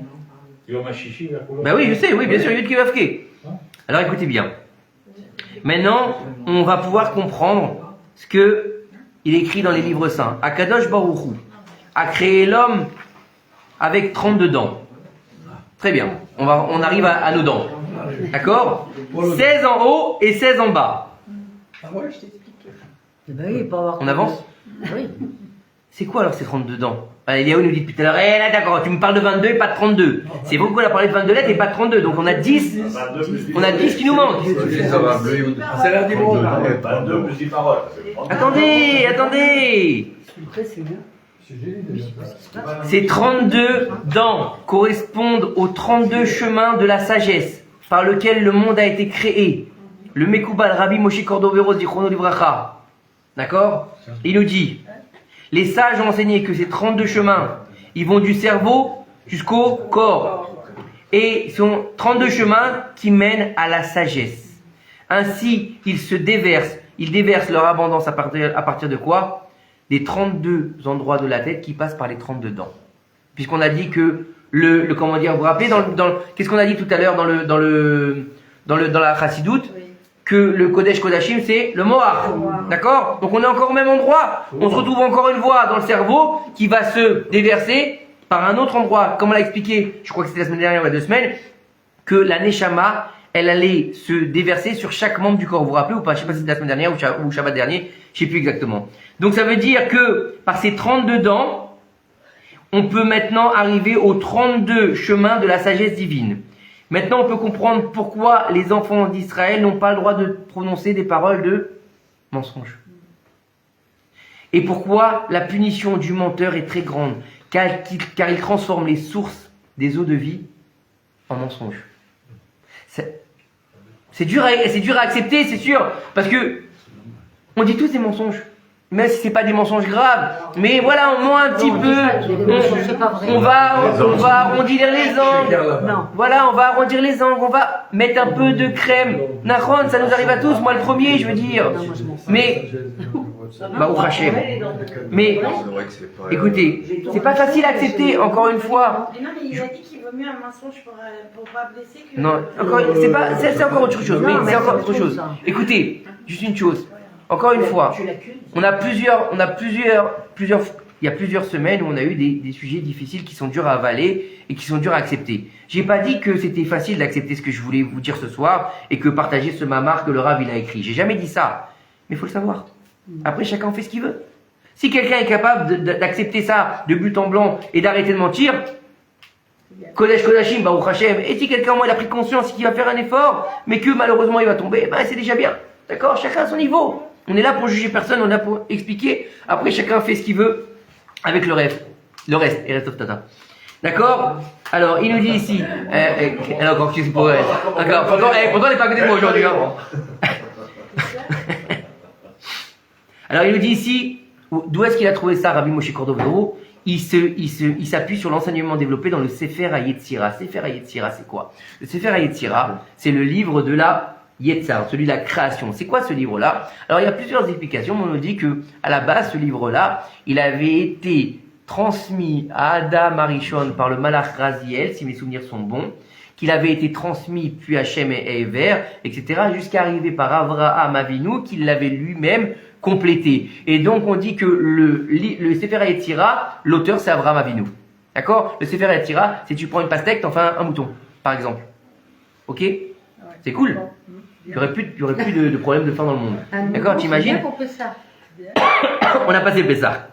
Yom HaShishi, Ben oui, je sais, oui, bien sûr, Yud Kevavke. Alors écoutez bien. Maintenant, on va pouvoir comprendre ce que il écrit dans les livres saints. Akadosh Baruch Hu a créé l'homme avec 32 dents. Très bien. On arrive à nos dents. D'accord ? 16 en haut et 16 en bas. On avance ? Oui. C'est quoi alors ces 32 dents ? Eliaou nous dit depuis tout à l'heure, là d'accord, tu me parles de 22 et pas de 32. C'est vous qu'on a parlé de 22 lettres et pas de 32. Donc on a 10. On a 10 qui nous manquent. C'est l'air du monde. 22 plus 10 paroles. Attendez. Ces 32 dents correspondent aux 32 chemins de la sagesse par lequel le monde a été créé. Le Mekoubal Rabbi Moshe Cordovero Zichrono Livracha. D'accord ? Il nous dit, les sages ont enseigné que ces 32 chemins, ils vont du cerveau jusqu'au corps. Et sont 32 chemins qui mènent à la sagesse. Ainsi, ils déversent leur abondance à partir de quoi ? Des 32 endroits de la tête qui passent par les 32 dents. Puisqu'on a dit que comment dire, vous vous rappelez qu'est-ce qu'on a dit tout à l'heure dans la Chassidoute ? Que le Kodesh Kodashim, c'est le Moach. D'accord ? Donc on est encore au même endroit. On se retrouve encore une fois dans le cerveau qui va se déverser par un autre endroit. Comme on l'a expliqué, je crois que c'était la semaine dernière ou il y a 2 semaines, que la Neshama, elle allait se déverser sur chaque membre du corps. Vous vous rappelez ou pas ? Je ne sais pas si c'était la semaine dernière ou Shabbat dernier, je ne sais plus exactement. Donc ça veut dire que par ces 32 dents, on peut maintenant arriver aux 32 chemins de la sagesse divine. Maintenant, on peut comprendre pourquoi les enfants d'Israël n'ont pas le droit de prononcer des paroles de mensonge. Et pourquoi la punition du menteur est très grande, car il transforme les sources des eaux de vie en mensonges. C'est dur à accepter, c'est sûr, parce que on dit tous des mensonges. Même si c'est pas des mensonges graves, mais voilà, au moins un petit peu, on va arrondir les angles. Non. Voilà, on va arrondir les angles, on va mettre un peu de crème. Nahon, ça nous arrive à tous, moi le premier, je veux dire. Mais, au Hachem. Mais, écoutez, c'est pas facile à accepter, encore une fois. Mais non, mais il a dit qu'il vaut mieux un mensonge pour pas blesser que... Non, c'est encore autre chose, mais c'est encore autre chose. Écoutez, juste une chose. Encore une fois, il y a plusieurs semaines où on a eu des sujets difficiles qui sont durs à avaler et qui sont durs à accepter. J'ai pas dit que c'était facile d'accepter ce que je voulais vous dire ce soir et que partager ce mamar que le Rav il a écrit. J'ai jamais dit ça. Mais il faut le savoir. Après, chacun fait ce qu'il veut. Si quelqu'un est capable d'accepter ça de but en blanc et d'arrêter de mentir, Kodesh Kodashim, Baruch Hashem, et si quelqu'un, moi, il a pris conscience qu'il va faire un effort, mais que malheureusement il va tomber, c'est déjà bien. D'accord ? Chacun à son niveau. On est là pour juger personne, on est là pour expliquer. Après, chacun fait ce qu'il veut avec le reste. Et reste of tata. D'accord ? Alors, il nous dit ici. Alors, encore qu'est-ce pour elle ? D'accord. Pourtant, elle n'est pas à côté de moi aujourd'hui. Hein. Alors il nous dit ici, d'où est-ce qu'il a trouvé ça, Rabbi Moshe Cordovero? Il s'appuie sur l'enseignement développé dans le Sefer HaYetzira. Sefer HaYetzira, c'est quoi? Le Sefer HaYetzira, c'est le livre de la Yetzar, celui de la création. C'est quoi ce livre-là? Alors il y a plusieurs explications, mais on nous dit que à la base, ce livre-là, il avait été transmis à Adam Arishon par le Malach Raziel, si mes souvenirs sont bons, qu'il avait été transmis puis à Shem et Ever, etc., jusqu'à arriver par Avraham Avinu, qu'il l'avait lui-même complété. Et donc on dit que le Sefer HaYetzira, l'auteur c'est Avraham Avinu. D'accord? Le Sefer HaYetzira, c'est tu prends une pastèque, t'en fais un mouton, par exemple. Ok? C'est cool. Il n'y aurait plus de problème de faim dans le monde. D'accord? T'imagines? On a passé le Pessah.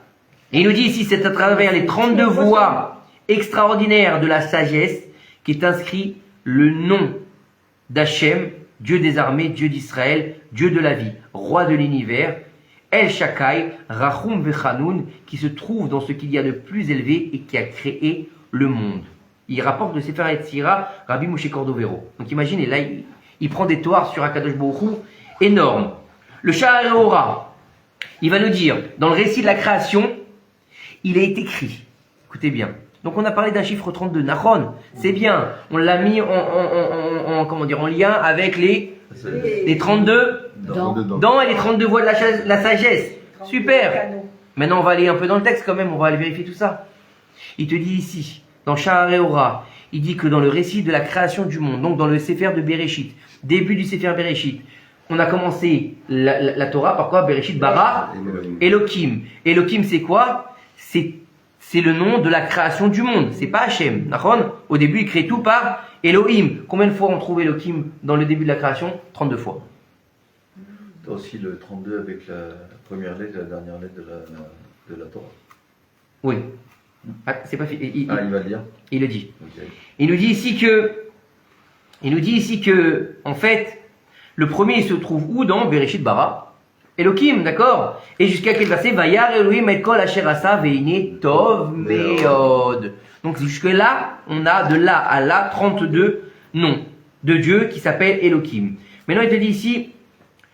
Et il nous dit ici, c'est à travers les 32 voies extraordinaires de la sagesse qu'est inscrit le nom d'Hachem, Dieu des armées, Dieu d'Israël, Dieu de la vie, roi de l'univers, El Shakai, Rachum Vechanoun, qui se trouve dans ce qu'il y a de plus élevé et qui a créé le monde. Il rapporte de Sefer HaYetzira, Rabbi Moshe Cordovero. Donc imaginez, là, il prend des toirs sur Akadosh Baruch Hu énormes. Le Sha'ar Ora, il va nous dire, dans le récit de la création, il est écrit, écoutez bien, donc on a parlé d'un chiffre 32, Nachon, c'est bien, on l'a mis en lien avec les 32 dents et les 32 voies de la sagesse. Super. Maintenant on va aller un peu dans le texte quand même, on va aller vérifier tout ça. Il te dit ici, dans Sha'ar Ora, il dit que dans le récit de la création du monde, donc dans le Sefer de Bereshit, début du Sefer Bereshit, on a commencé la Torah par quoi? Bereshit bara Elohim. Elohim c'est quoi? C'est le nom de la création du monde, c'est pas Hachem. D'accord? Au début, il crée tout par Elohim. Combien de fois on trouve Elohim dans le début de la création? 32 fois. Tu as aussi le 32 avec la première lettre et la dernière lettre de la Torah. Oui. Ah, c'est pas il va le dire. Il le dit. Okay. Il nous dit ici que, en fait, le premier il se trouve où? Dans Bereshit bara Elohim, d'accord? Et jusqu'à quel verset? Vayar Elohim et kol asher asa veine tov meod. Donc jusque là, on a de là à là 32 noms de Dieu qui s'appellent Elohim. Maintenant il te dit ici,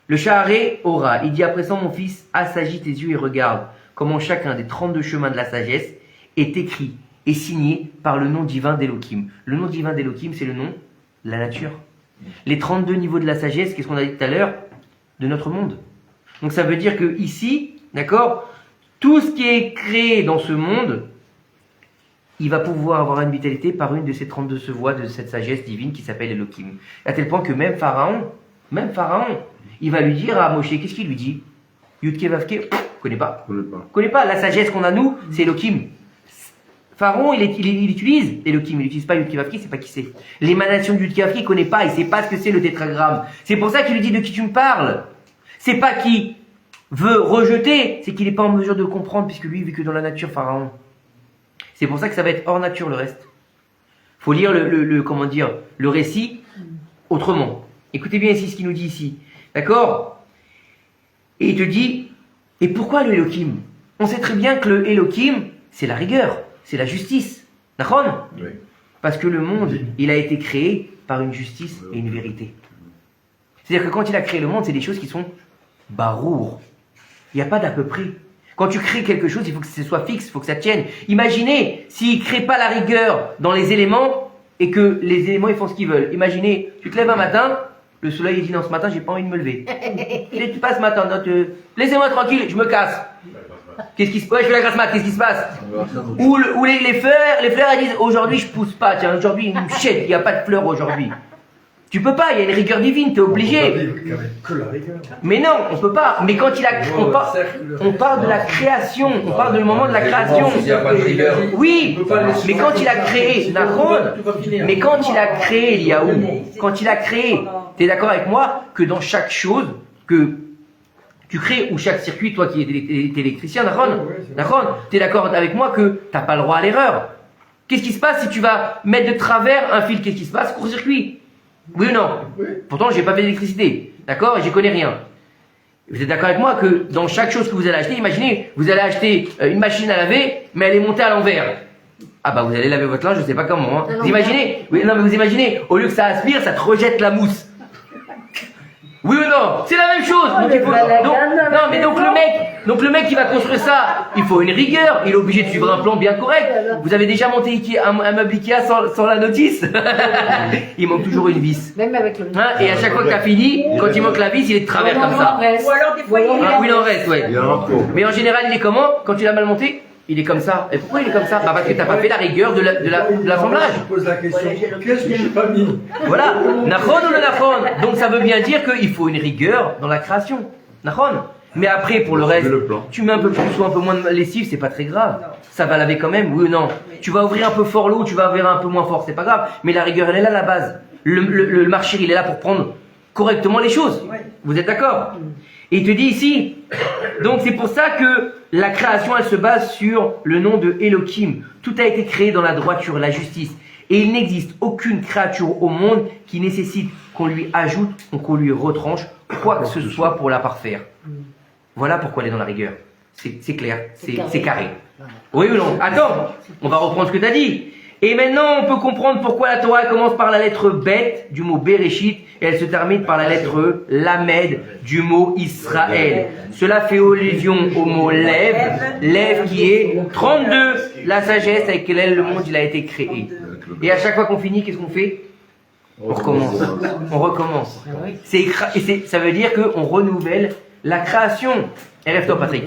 le Sha'ar Ora, il dit à présent mon fils, assagis tes yeux et regarde comment chacun des 32 chemins de la sagesse est écrit et signé par le nom divin d'Elohim. Le nom divin d'Elohim, c'est le nom de la nature. Les 32 niveaux de la sagesse, qu'est-ce qu'on a dit tout à l'heure? De notre monde. Donc ça veut dire que ici, d'accord, tout ce qui est créé dans ce monde, il va pouvoir avoir une vitalité par une de ces 32 voies de cette sagesse divine qui s'appelle Elohim. À tel point que même Pharaon, il va lui dire à Moshe, qu'est-ce qu'il lui dit? Yudke Vavke, connaît pas. Connaît pas. La sagesse qu'on a nous, c'est Elohim. Pharaon, il utilise Elohim, il n'utilise pas Yudke Vavke, c'est pas qui c'est. L'émanation du Yudke Vavke, il connaît pas, il sait pas ce que c'est le tétragramme. C'est pour ça qu'il lui dit de qui tu me parles. C'est pas qu'il veut rejeter, c'est qu'il n'est pas en mesure de le comprendre, puisque lui, il vit que dans la nature, Pharaon. C'est pour ça que ça va être hors nature, le reste. Faut lire le récit autrement. Écoutez bien ici ce qu'il nous dit ici. D'accord? Et il te dit, et pourquoi le Elohim? On sait très bien que le Elohim, c'est la rigueur, c'est la justice. D'accord? Oui. Parce que le monde, il a été créé par une justice et une vérité. C'est-à-dire que quand il a créé le monde, c'est des choses qui sont barour. Il n'y a pas d'à peu près. Quand tu crées quelque chose, il faut que ce soit fixe, il faut que ça tienne. Imaginez s'il ne crée pas la rigueur dans les éléments et que les éléments ils font ce qu'ils veulent. Imaginez, tu te lèves un matin, le soleil dit non, ce matin j'ai pas envie de me lever. Et tu passes ce matin, laissez-moi tranquille, je me casse. Qu'est-ce qui se passe? Je fais la grasse mat, qu'est-ce qui se passe? Ou les fleurs elles disent aujourd'hui je pousse pas, tiens, aujourd'hui il n'y a pas de fleurs aujourd'hui. Tu peux pas, il y a une rigueur divine, tu es obligé. Mais non, on peut pas. Mais quand on parle de la création, on parle du moment de la création. Oui, mais quand il a créé mais quand il a créé Eliaou, quand il a créé, tu es d'accord avec moi que dans chaque chose que tu crées, ou chaque circuit, toi qui es électricien, tu es d'accord avec moi que tu n'as pas le droit à l'erreur. Qu'est-ce qui se passe si tu vas mettre de travers un fil? Qu'est-ce qui se passe? Court-circuit. Oui ou non? Oui. Pourtant, j'ai pas fait d'électricité, d'accord? Et j'y connais rien. Vous êtes d'accord avec moi que dans chaque chose que vous allez acheter, imaginez, vous allez acheter une machine à laver, mais elle est montée à l'envers. Ah bah vous allez laver votre linge, je sais pas comment. Hein. Vous imaginez? Oui, non mais vous imaginez, au lieu que ça aspire, ça te rejette la mousse. Oui ou non? C'est la même chose. Donc, il faut, donc le mec qui va construire ça, il faut une rigueur. Il est obligé de suivre un plan bien correct. Vous avez déjà monté un meuble Ikea sans la notice? Il manque toujours une vis. Même avec le. Hein, et à chaque fois que tu as fini, quand il manque la vis, il est de travers comme ça. Ou alors des fois, Ah, il en reste, ouais. Il y a un pot. Mais en général, il est comment? Quand tu l'as mal monté, il est comme ça. Et pourquoi il est comme ça? Bah parce que t'as pas fait la rigueur de l'assemblage. Je pose la question, qu'est-ce que j'ai pas mis? Voilà. Nachon ou le nachon? Donc ça veut bien dire qu'il faut une rigueur dans la création. Nachon. Mais après, pour le reste, Le plan. tu mets un peu plus ou un peu moins de lessive, c'est pas très grave. Ça va laver quand même, oui ou non? Tu vas ouvrir un peu fort l'eau, tu vas ouvrir un peu moins fort, c'est pas grave. Mais la rigueur, elle est là, la base. Le marchir, il est là pour prendre correctement les choses. Vous êtes d'accord? Et il te dit ici, donc c'est pour ça que la création, elle se base sur le nom de Elohim. Tout a été créé dans la droiture, la justice. Et il n'existe aucune créature au monde qui nécessite qu'on lui ajoute ou qu'on lui retranche quoi que ce soit pour la parfaire. Voilà pourquoi elle est dans la rigueur. C'est clair, c'est carré. Oui ou non? Attends, on va reprendre ce que tu as dit. Et maintenant, on peut comprendre pourquoi la Torah commence par la lettre Bet du mot Bereshit et elle se termine par la lettre Lamed du mot Israël. Cela fait allusion au mot Lev qui est 32, la sagesse avec laquelle le monde il a été créé. Et à chaque fois qu'on finit, qu'est-ce qu'on fait? On recommence. On recommence. Ça veut dire qu'on renouvelle la création. Et rêve-toi, Patrick.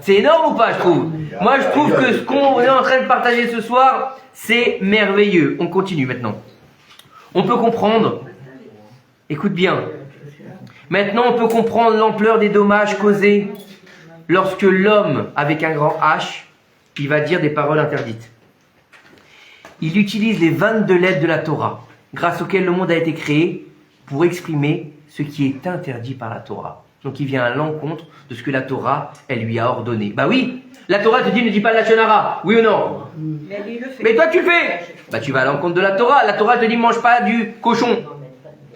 C'est énorme ou pas, je trouve? Moi, je trouve que ce qu'on est en train de partager ce soir, c'est merveilleux. On continue maintenant. On peut comprendre. Écoute bien. Maintenant, on peut comprendre l'ampleur des dommages causés lorsque l'homme, avec un grand H, il va dire des paroles interdites. Il utilise les 22 lettres de la Torah, grâce auxquelles le monde a été créé, pour exprimer ce qui est interdit par la Torah. Donc il vient à l'encontre de ce que la Torah, elle lui a ordonné. Bah oui, la Torah te dit ne dis pas la Shonara, oui ou non? Mais lui, il le fait. Mais toi tu le fais. Bah tu vas à l'encontre de la Torah. La Torah te dit mange pas du cochon.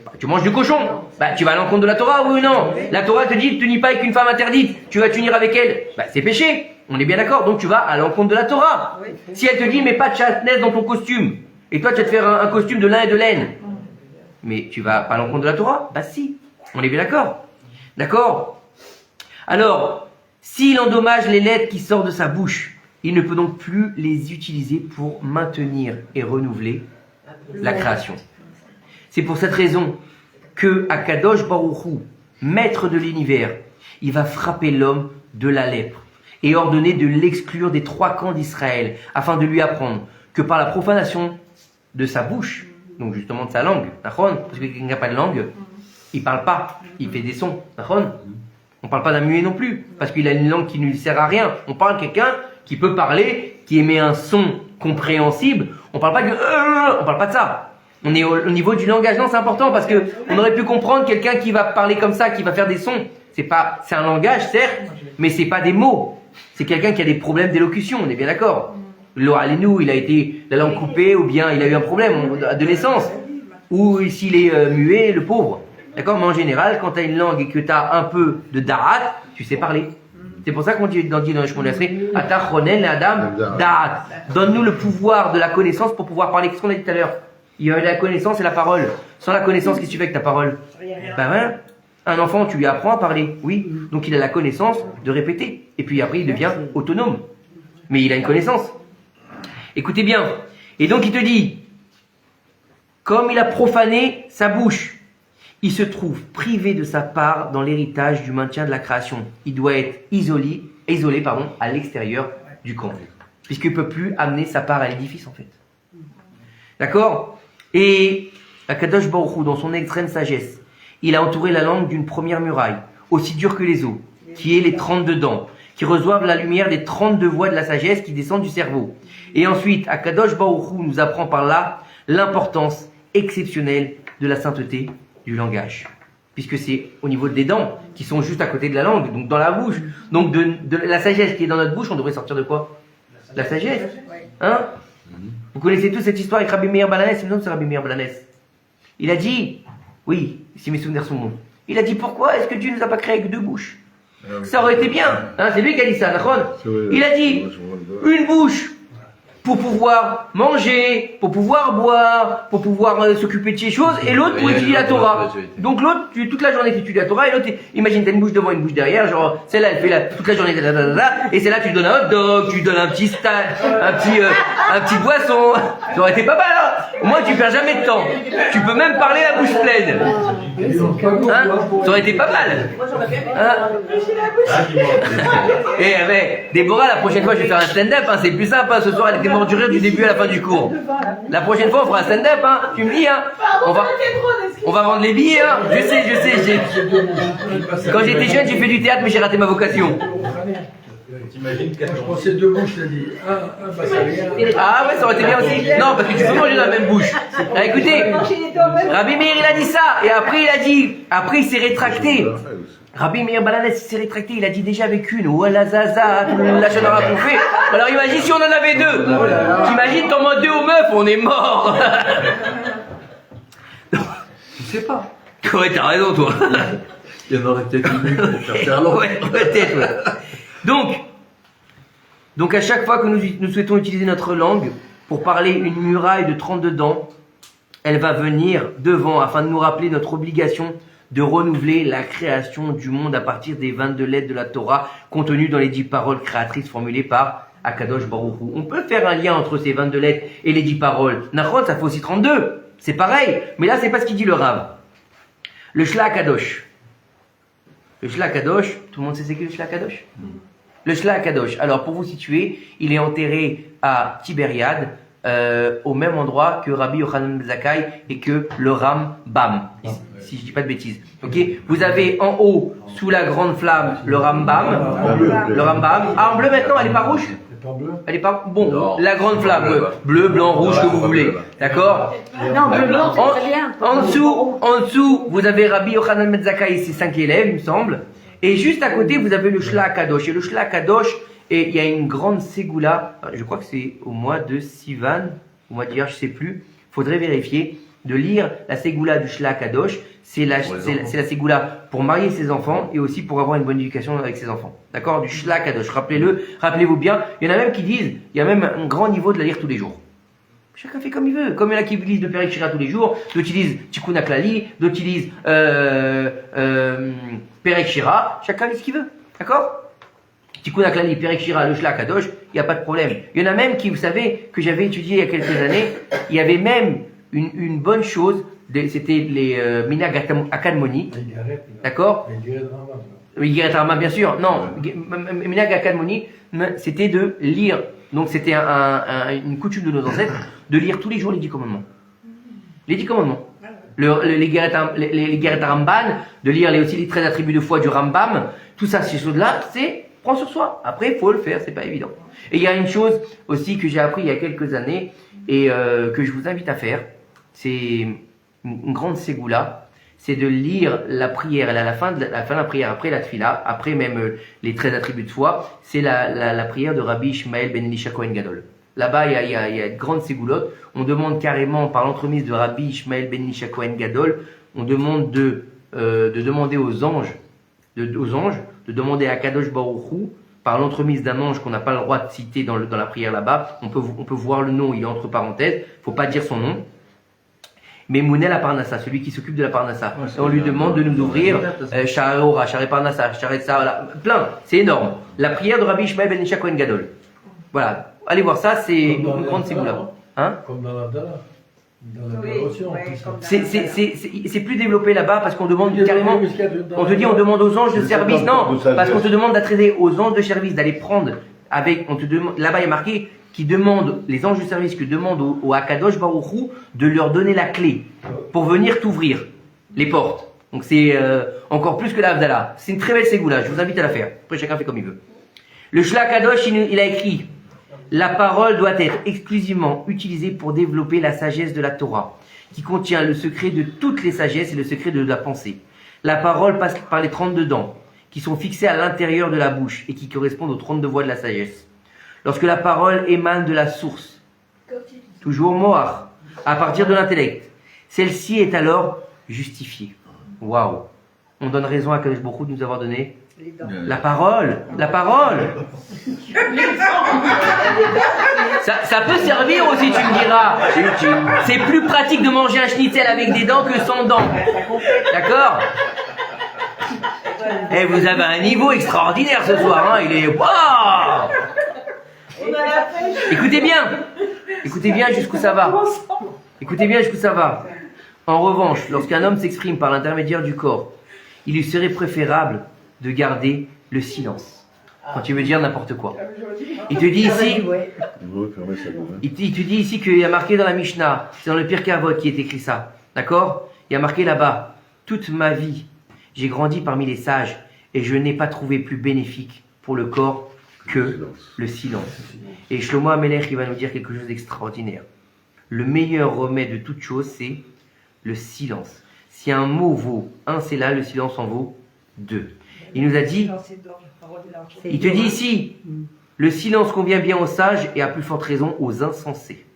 Bah, tu manges du cochon. Bah tu vas à l'encontre de la Torah, oui ou non? La Torah te dit ne t'unis pas avec une femme interdite. Tu vas t'unir avec elle. Bah c'est péché. On est bien d'accord. Donc tu vas à l'encontre de la Torah. Si elle te dit mets pas de chatnez dans ton costume. Et toi tu vas te faire un costume de lin et de laine. Mais tu vas pas à l'encontre de la Torah? Bah si. On est bien d'accord. D'accord? Alors, s'il endommage les lettres qui sortent de sa bouche, il ne peut donc plus les utiliser pour maintenir et renouveler la création. C'est pour cette raison que Akadosh Baruch Hu, maître de l'univers, il va frapper l'homme de la lèpre et ordonner de l'exclure des 3 camps d'Israël afin de lui apprendre que par la profanation de sa bouche, donc justement de sa langue, parce que quelqu'un n'a pas de langue, il parle pas, il fait des sons. On parle pas d'un muet non plus, parce qu'il a une langue qui ne lui sert à rien. On parle de quelqu'un qui peut parler, qui émet un son compréhensible. On parle pas on parle pas de ça. On est au niveau du langage. Non, c'est important parce que on aurait pu comprendre quelqu'un qui va parler comme ça, qui va faire des sons. C'est un langage certes, mais c'est pas des mots. C'est quelqu'un qui a des problèmes d'élocution. On est bien d'accord. L'Oralénou, il a été la langue coupée, ou bien il a eu un problème de naissance, ou s'il est muet, le pauvre. D'accord? Mais en général, quand tu as une langue et que tu as un peu de da'at, tu sais parler. C'est pour ça qu'on dit dans le Shemona Esrei, Ata chonen Adam da'at. Donne-nous le pouvoir de la connaissance pour pouvoir parler. Qu'est-ce qu'on a dit tout à l'heure? Il y a la connaissance et la parole. Sans la connaissance, qu'est-ce que tu fais avec ta parole? Ben voilà. Un enfant, tu lui apprends à parler. Oui. Donc il a la connaissance de répéter. Et puis après, il devient autonome. Mais il a une connaissance. Écoutez bien. Et donc il te dit, comme il a profané sa bouche, il se trouve privé de sa part dans l'héritage du maintien de la création. Il doit être isolé à l'extérieur du camp. Puisqu'il ne peut plus amener sa part à l'édifice en fait. D'accord? Et Akadosh Baruch Hu, dans son extrême sagesse, il a entouré la langue d'une première muraille, aussi dure que les os, qui est les 32 dents, qui reçoivent la lumière des 32 voies de la sagesse qui descendent du cerveau. Et ensuite, Akadosh Baruch Hu nous apprend par là l'importance exceptionnelle de la sainteté du langage, puisque c'est au niveau des dents qui sont juste à côté de la langue, donc dans la bouche. Donc de la sagesse qui est dans notre bouche, on devrait sortir de quoi? La sagesse. Hein? Vous connaissez tous cette histoire avec Rabbi Meir Balanès? Il me semble que c'est Rabbi Meir Balanès. Il a dit, oui, si mes souvenirs sont bons, il a dit pourquoi est-ce que Dieu ne nous a pas créé avec 2 bouches? Ça aurait été bien. Hein? C'est lui qui a dit ça, d'accord? Il a dit une bouche pour pouvoir manger, pour pouvoir boire, pour pouvoir s'occuper de ces choses, et l'autre pour étudier la Torah. Donc l'autre, toute la journée tu étudies la Torah, et l'autre, imagine t'as une bouche devant, une bouche derrière, genre celle-là elle fait toute la journée, et celle-là tu lui donnes un hot dog, tu lui donnes un petit un petit boisson. Ça aurait été pas mal, hein. Au moins tu perds jamais de temps. Tu peux même parler la bouche pleine. Hein, ça aurait été pas mal. Et mais Déborah, la prochaine fois je vais faire un stand-up, hein, c'est plus simple, hein. Ce soir elle était morte du rire du début à la fin du cours. La prochaine fois on fera un stand-up, hein. Tu me dis, hein. On va vendre les billets, hein. Je sais. Quand j'étais jeune j'ai fait du théâtre mais j'ai raté ma vocation. T'imagines Je pensais deux bouches, t'as dit. Ah ouais, ça aurait été bien aussi. Non, parce que tu peux manger dans la même bouche. Ah, écoutez, Rabbi Meir il a dit ça, et après il s'est rétracté. Rabbi Meir Balanes s'est rétracté, il a dit déjà avec une, Ouala Zaza, la chanara qu'on fait. Alors imagine si on en avait deux. T'imagines, t'en manges deux aux meufs, on est mort. Je sais pas. Ouais, t'as raison, toi. Il y en aurait peut-être une pour faire long. Ouais, peut-être, ouais. Donc à chaque fois que nous souhaitons utiliser notre langue pour parler une muraille de 32 dents, elle va venir devant afin de nous rappeler notre obligation de renouveler la création du monde à partir des 22 lettres de la Torah contenues dans les 10 paroles créatrices formulées par Akadosh Baruch Hu. On peut faire un lien entre ces 22 lettres et les 10 paroles. Nachon, ça fait aussi 32. C'est pareil. Mais là, c'est pas ce qu'il dit le Rav. Le Shla Akadosh. Le Shla Akadosh, tout le monde sait c'est qui le Shla Akadosh? Le Shla Akadosh. Alors, pour vous situer, il est enterré à Tibériade, au même endroit que Rabbi Yochanan ben Zakkai et que le Rambam, si je dis pas de bêtises. Ok, vous avez en haut, sous la grande flamme, le Rambam. Le Rambam. Ah, en bleu maintenant, elle est pas rouge? Elle est pas bon. Non. La grande flamme, bleu, blanc, rouge, que vous voulez. D'accord? Non, bleu, blanc, c'est très bien. En dessous, vous avez Rabbi Yochanan ben Zakkai et ses 5 élèves, il me semble. Et juste à côté, vous avez le Shla Kadosh. Et le Shla Kadosh, et il y a une grande ségoula, je crois que c'est au mois de Sivan, au mois d'hier, je sais plus, faudrait vérifier, de lire la ségoula du Shla Kadosh. C'est la ségoula pour marier ses enfants et aussi pour avoir une bonne éducation avec ses enfants. D'accord? Du Shla Kadosh. Rappelez-vous bien. Il y en a même qui disent, il y a même un grand niveau de la lire tous les jours. Chacun fait comme il veut. Comme il y en a qui lisent de Perek Shira tous les jours, d'autres lisent Tikkun HaKlali, d'autres lisent Perek Shira. Chacun lit ce qu'il veut. D'accord? Tikkun HaKlali, Perek Shira, le Shla Kadosh, il n'y a pas de problème. Il y en a même qui, vous savez, que j'avais étudié il y a quelques années, il y avait même une bonne chose, c'était les Minhag Akadmoni. D'accord? Yigaret Rambam, bien sûr. Non, Minhag Akadmoni, c'était de lire. Donc c'était une coutume de nos ancêtres de lire tous les jours les 10 commandements. Les 10 commandements. Les Yigaret Ramban, de lire aussi les 13 attributs de foi du Rambam. Tout ça, ces choses-là, c'est prends sur soi. Après, il faut le faire, c'est pas évident. Et il y a une chose aussi que j'ai appris il y a quelques années et que je vous invite à faire. C'est une grande ségoula. C'est de lire la prière, à la fin de la prière, après la tfila, après même les 13 attributs de foi, c'est la prière de Rabbi Ishmael ben Elisha Cohen Gadol. Là-bas, il y a une grande ségoulotte. On demande carrément, par l'entremise de Rabbi Ishmael ben Elisha Cohen Gadol, on demande de demander aux anges, de demander à Kadosh Baruch Hu, par l'entremise d'un ange qu'on n'a pas le droit de citer dans la prière là-bas. On peut voir le nom, il est entre parenthèses, faut pas dire son nom. Mais Mounel la Parnassa, celui qui s'occupe de la Parnassa. Et on lui demande de nous ouvrir Sha'ar Ora, Sha'ar Parnassa, Sha'ar Tzahara, plein, c'est énorme. La prière de Rabbi Ishmael ben Elisha Cohen Gadol. Voilà, allez voir ça, c'est une grande ségoula. Hein? Comme dans la Dala. Dans la dévotion. C'est plus développé là-bas parce qu'on demande carrément, on te dit on demande aux anges de service, non, parce qu'on te demande d'attraiter aux anges de service, d'aller prendre avec, on te demande, là-bas il y a marqué, qui demandent, les anges de service qui demandent au Akadosh Baruch Hu de leur donner la clé pour venir t'ouvrir les portes. Donc c'est encore plus que la Havdalah. C'est une très belle ségoula, je vous invite à la faire. Après chacun fait comme il veut. Le Shla Kadosh, il a écrit: la parole doit être exclusivement utilisée pour développer la sagesse de la Torah, qui contient le secret de toutes les sagesses et le secret de la pensée. La parole passe par les 32 dents, qui sont fixées à l'intérieur de la bouche et qui correspondent aux 32 voies de la sagesse. Lorsque la parole émane de la source, toujours Moar, à partir de l'intellect, celle-ci est alors justifiée. Waouh! On donne raison à Kadosh Baruch Hu de nous avoir donné La parole. Ça peut servir aussi, tu me diras. C'est plus pratique de manger un schnitzel avec des dents que sans dents. D'accord? Eh, vous avez un niveau extraordinaire ce soir, hein. Il est... Waouh! Écoutez bien jusqu'où ça va. En revanche, lorsqu'un homme s'exprime par l'intermédiaire du corps, il lui serait préférable de garder le silence. Quand tu veux dire n'importe quoi. Il te dit ici, il te dit ici qu'il y a marqué dans la Mishnah, c'est dans le Pirkei Avot qui est écrit ça. D'accord? Il y a marqué là-bas, toute ma vie, j'ai grandi parmi les sages et je n'ai pas trouvé plus bénéfique pour le corps que le silence. Et Shlomo Amelech, il va nous dire quelque chose d'extraordinaire. Le meilleur remède de toute chose, c'est le silence. Si un mot vaut un cela, le silence en vaut deux. Il nous a dit, il te dit ici, le silence convient bien aux sages et à plus forte raison aux insensés.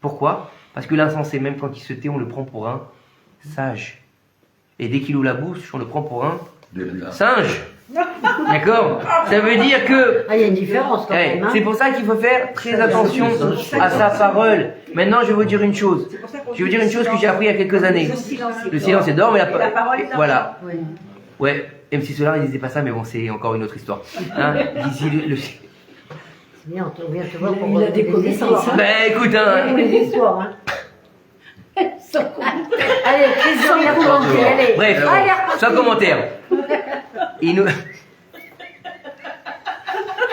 Pourquoi? Parce que l'insensé, même quand il se tait, on le prend pour un sage. Et dès qu'il ouvre la bouche, on le prend pour un singe. D'accord? Ça veut dire que... Ah, il y a une différence quand même. Hein. C'est pour ça qu'il faut faire très attention à sa parole. Maintenant, je vais vous dire une chose. Je vais vous dire une chose que j'ai appris il y a quelques années. Le silence est d'or, mais la parole est... Voilà. Ouais, MC Solar, il disait pas ça, mais bon, c'est encore une autre histoire. Hein? Ici, C'est bien, on vient te voir pour il a des connaissances. Ben, écoute, hein. Des histoires, hein. Allez, plaisir, allez. Bref, sans commentaire. Il nous...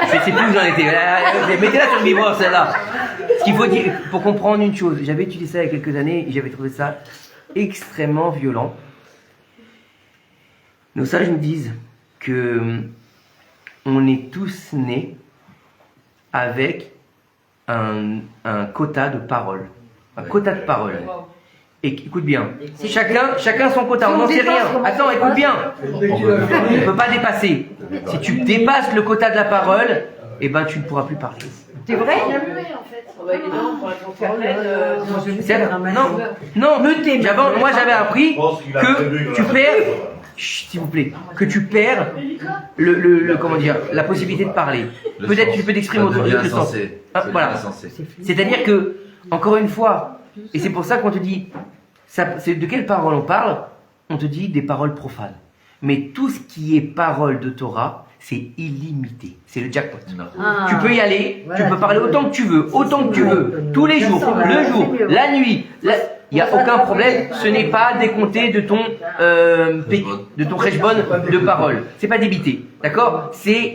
Je sais plus où j'en étais. Mettez-la sur le vivre, celle-là. Ce qu'il faut dire, pour comprendre une chose, j'avais étudié ça il y a quelques années et j'avais trouvé ça extrêmement violent. Nos sages nous disent que on est tous nés avec un quota de parole. Un quota de parole. Et écoute bien, chacun son quota, on n'en sait rien. Attends, écoute bien. On ne peut pas dépasser. Si tu dépasses le quota de la parole, eh ben tu ne pourras plus parler. C'est vrai? Non, moi j'avais appris que tu perds, chut, s'il vous plaît, que tu perds comment dire, la possibilité de parler. Peut-être tu peux t'exprimer autrement. Voilà. C'est-à-dire que, encore une fois, et c'est pour ça qu'on te dit, c'est de quelles paroles on parle? On te dit des paroles profanes. Mais tout ce qui est parole de Torah, c'est illimité. C'est le jackpot. Ah. Tu peux y aller, voilà, tu peux parler autant que tu veux, tous les jours, le jour, la nuit. Il n'y a aucun problème. Ce n'est pas décompté de ton kheshbon de parole. C'est pas débité. D'accord? C'est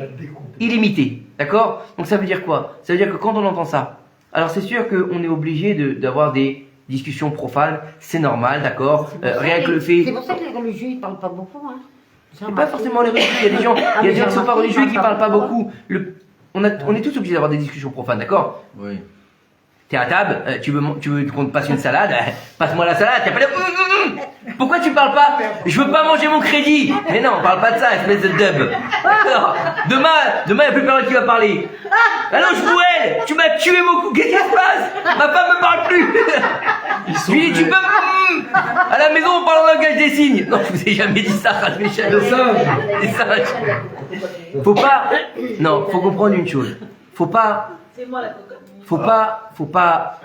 illimité. D'accord? Donc ça veut dire quoi? Ça veut dire que quand on entend ça, alors c'est sûr qu'on est obligé d'avoir des discussions profanes, c'est normal, d'accord? Rien que le fait... C'est pour ça que les religieux ils parlent pas beaucoup, hein. C'est pas forcément les religieux, il y a des gens qui sont pas religieux et qui parlent pas beaucoup. On est tous obligés d'avoir des discussions profanes, d'accord? Oui. T'es à table, tu veux qu'on te passe une salade, passe-moi la salade, t'as pas dit pourquoi tu parles pas? Je veux pas manger mon crédit. Mais non, on parle pas de ça, espèce de dub. Alors, demain, il n'y a plus personne qui va parler. Allô, Jouel, tu m'as tué beaucoup, qu'est-ce qui se passe? Ma femme me parle plus. Je lui dis, tu peux... À la maison, on parle en langage des signes. Non, je vous ai jamais dit ça, Michel. Les singes. Faut pas... Non, faut comprendre une chose. Faut pas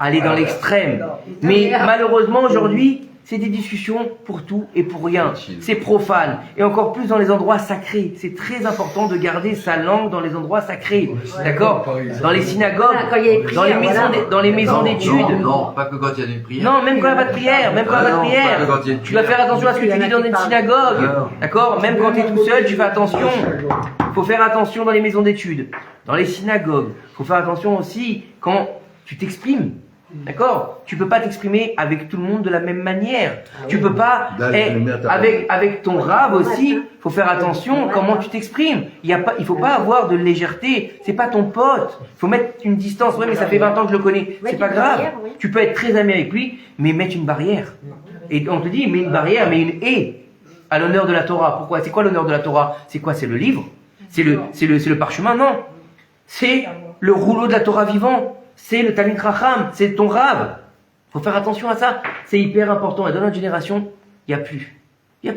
aller dans l'extrême. Mais malheureusement, aujourd'hui, c'est des discussions pour tout et pour rien. C'est profane. Et encore plus dans les endroits sacrés. C'est très important de garder sa langue dans les endroits sacrés. D'accord? Dans les synagogues, dans les maisons d'études. Non, pas que quand il y a une prière. Non, même quand il n'y a pas de prière. Tu dois faire attention à ce que tu dis dans une synagogue. D'accord? Même quand tu es tout seul, tu fais attention. Il faut faire attention dans les maisons d'études. Dans les synagogues. Il faut faire attention aussi quand tu t'exprimes. D'accord? Tu peux pas t'exprimer avec tout le monde de la même manière. Tu peux pas, avec ton rave aussi, faut faire attention comment tu t'exprimes. Il faut pas avoir de légèreté. C'est pas ton pote. Faut mettre une distance. Ouais, mais ça fait 20 ans que je le connais. C'est pas grave. Tu peux être très ami avec lui, mais mettre une barrière. Et on te dit, mets une barrière, mais une haie à l'honneur de la Torah. Pourquoi? C'est quoi l'honneur de la Torah? C'est quoi? C'est le livre? C'est le parchemin? Non. C'est le rouleau de la Torah vivant. C'est le Talmid Chacham, c'est ton rave. Faut faire attention à ça. C'est hyper important. Et dans notre génération, il n'y a plus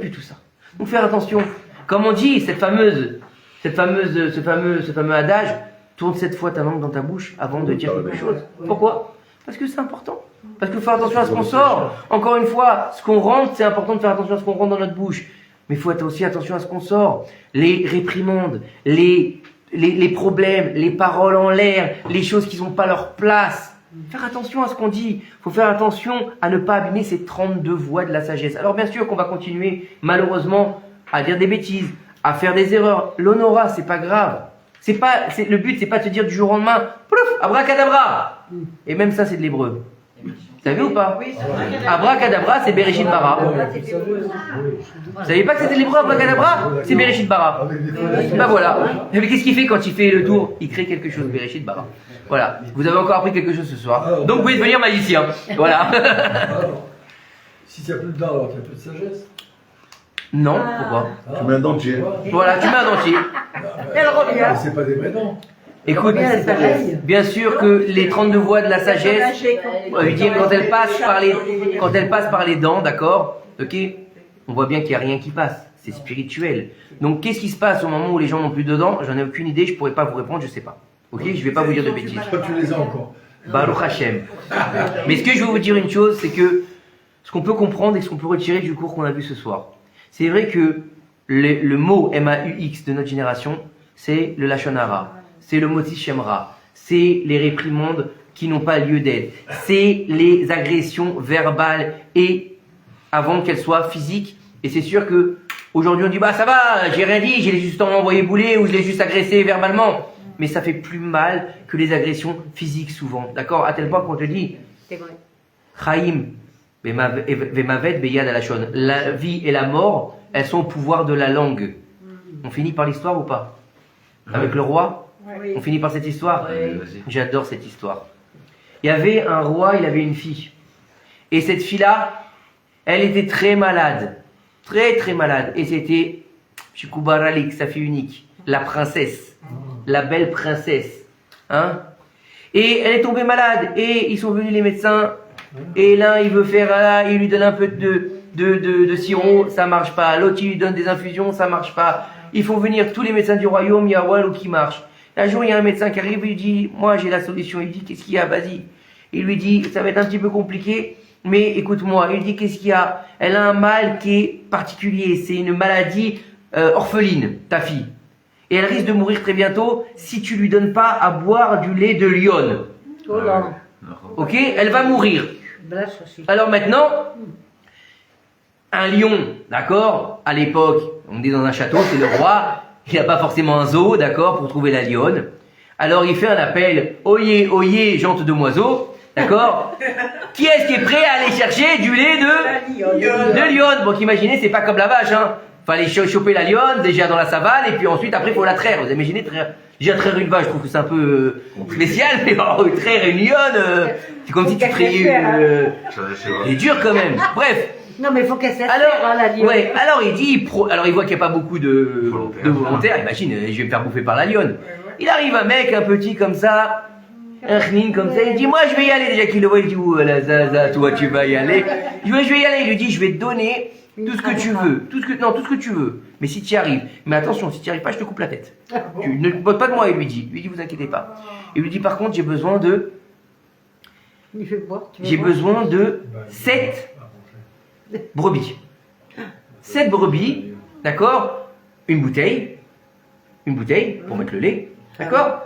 tout ça. Donc faire attention. Comme on dit, cette fameuse ce fameux adage, tourne 7 fois ta langue dans ta bouche avant de dire quelque chose. Pourquoi? Parce que c'est important. Parce qu'il faut faire attention à ce qu'on sort. Encore une fois, ce qu'on rentre, c'est important de faire attention à ce qu'on rentre dans notre bouche. Mais il faut être aussi attention à ce qu'on sort. Les réprimandes, les problèmes, les paroles en l'air, les choses qui n'ont pas leur place. Faire attention à ce qu'on dit. Il faut faire attention à ne pas abîmer ces 32 voies de la sagesse. Alors bien sûr qu'on va continuer, malheureusement, à dire des bêtises, à faire des erreurs. L'honorat, c'est pas grave. Le but, c'est pas de se dire du jour au lendemain, plouf, abracadabra. Et même ça, c'est de l'hébreu. Vous savez ou pas? Oui, Abracadabra, c'est Bereshit Bara. Vous savez pas que c'était de l'hébreu, abracadabra? C'est Bereshit Bara. Ben voilà. Mais qu'est-ce qu'il fait quand il fait le tour? Il crée quelque chose, Bereshit Bara. Voilà. Vous avez encore appris quelque chose ce soir. Donc vous pouvez devenir magicien. Voilà. Alors, si tu n'as plus de dents, alors tu n'as plus de sagesse. Non, pourquoi? Tu mets un dentier. Voilà, tu mets un dentier. Elle revient. Mais c'est pas des vrais dents. Écoute, C'est pareil. bien sûr que les 32 voies de la sagesse, quand elles passent par les dents, d'accord, ok, on voit bien qu'il n'y a rien qui passe, c'est spirituel. Donc qu'est-ce qui se passe au moment où les gens n'ont plus de dents? J'en ai aucune idée, je pourrais pas vous répondre, je sais pas. Ok, je vais pas vous dire de bêtises. Toi, tu les as encore. Baruch Hashem. Mais ce que je veux vous dire une chose, c'est que ce qu'on peut comprendre et ce qu'on peut retirer du cours qu'on a vu ce soir, c'est vrai que le mot MAUX de notre génération, c'est le Lachon Hara. C'est le Motzi Shemra, c'est les réprimandes qui n'ont pas lieu d'être, c'est les agressions verbales et avant qu'elles soient physiques. Et c'est sûr que aujourd'hui on dit bah ça va, j'ai rien dit, j'ai juste envoyé bouler ou je l'ai juste agressé verbalement. Mais ça fait plus mal que les agressions physiques souvent, d'accord? À tel point qu'on te dit, C'est vrai. Chaim, vemavet beyad alashon, la vie et la mort, elles sont au pouvoir de la langue. On finit par l'histoire ou pas? Avec le roi? On finit par cette histoire? J'adore cette histoire. Il y avait un roi, il avait une fille. Et cette fille-là, elle était très malade. Très très malade. Et c'était Shikubaralik, sa fille unique. La princesse. La belle princesse. Hein? Et elle est tombée malade. Et ils sont venus les médecins. Et l'un, il veut faire, il lui donne un peu de sirop, ça marche pas. L'autre, il lui donne des infusions, ça marche pas. Il faut venir tous les médecins du royaume, il y a Walou qui marche. Un jour, il y a un médecin qui arrive, il lui dit, moi j'ai la solution. Il lui dit, qu'est-ce qu'il y a? Vas-y. Il lui dit, ça va être un petit peu compliqué, mais écoute-moi. Il lui dit, qu'est-ce qu'il y a? Elle a un mal qui est particulier, c'est une maladie orpheline, ta fille. Et elle risque de mourir très bientôt si tu lui donnes pas à boire du lait de lion. Oh là. Ok? Elle va mourir. Blache aussi. Alors maintenant, un lion, d'accord? À l'époque, on est dans un château, c'est le roi. Il n'a pas forcément un zoo, d'accord, pour trouver la lionne. Alors il fait un appel, oyez, oyez, gente de moiseau, d'accord? Qui est-ce qui est prêt à aller chercher du lait de lionne? Donc imaginez, c'est pas comme la vache, hein. Fallait choper la lionne, déjà dans la savane, et puis ensuite, après, il faut la traire. Vous imaginez, déjà traire une vache, je trouve que c'est un peu spécial, mais traire une lionne, c'est comme si tu trayais c'est dur quand même. Bref. Non, mais il faut qu'elle s'assure, Alors, la lionne. ouais, alors il dit, alors il voit qu'il n'y a pas beaucoup de volontaires. Imagine, je vais me faire bouffer par la lionne. Il arrive un mec, un petit comme ça, un chnin comme ça, il dit, moi je vais y aller. Déjà qu'il le voit, il dit, ouh, la zaza, toi tu vas y aller. Je vais y aller. Il lui dit, je vais te donner tout ce que tu veux. Tout ce que tu veux. Mais si tu y arrives. Mais attention, si tu n'y arrives pas, je te coupe la tête. Tu ne botte pas de moi, il lui dit. Il lui dit, vous inquiétez pas. Il lui dit, par contre, j'ai besoin de 7 brebis. 7 brebis, d'accord? Une bouteille pour mettre le lait, d'accord?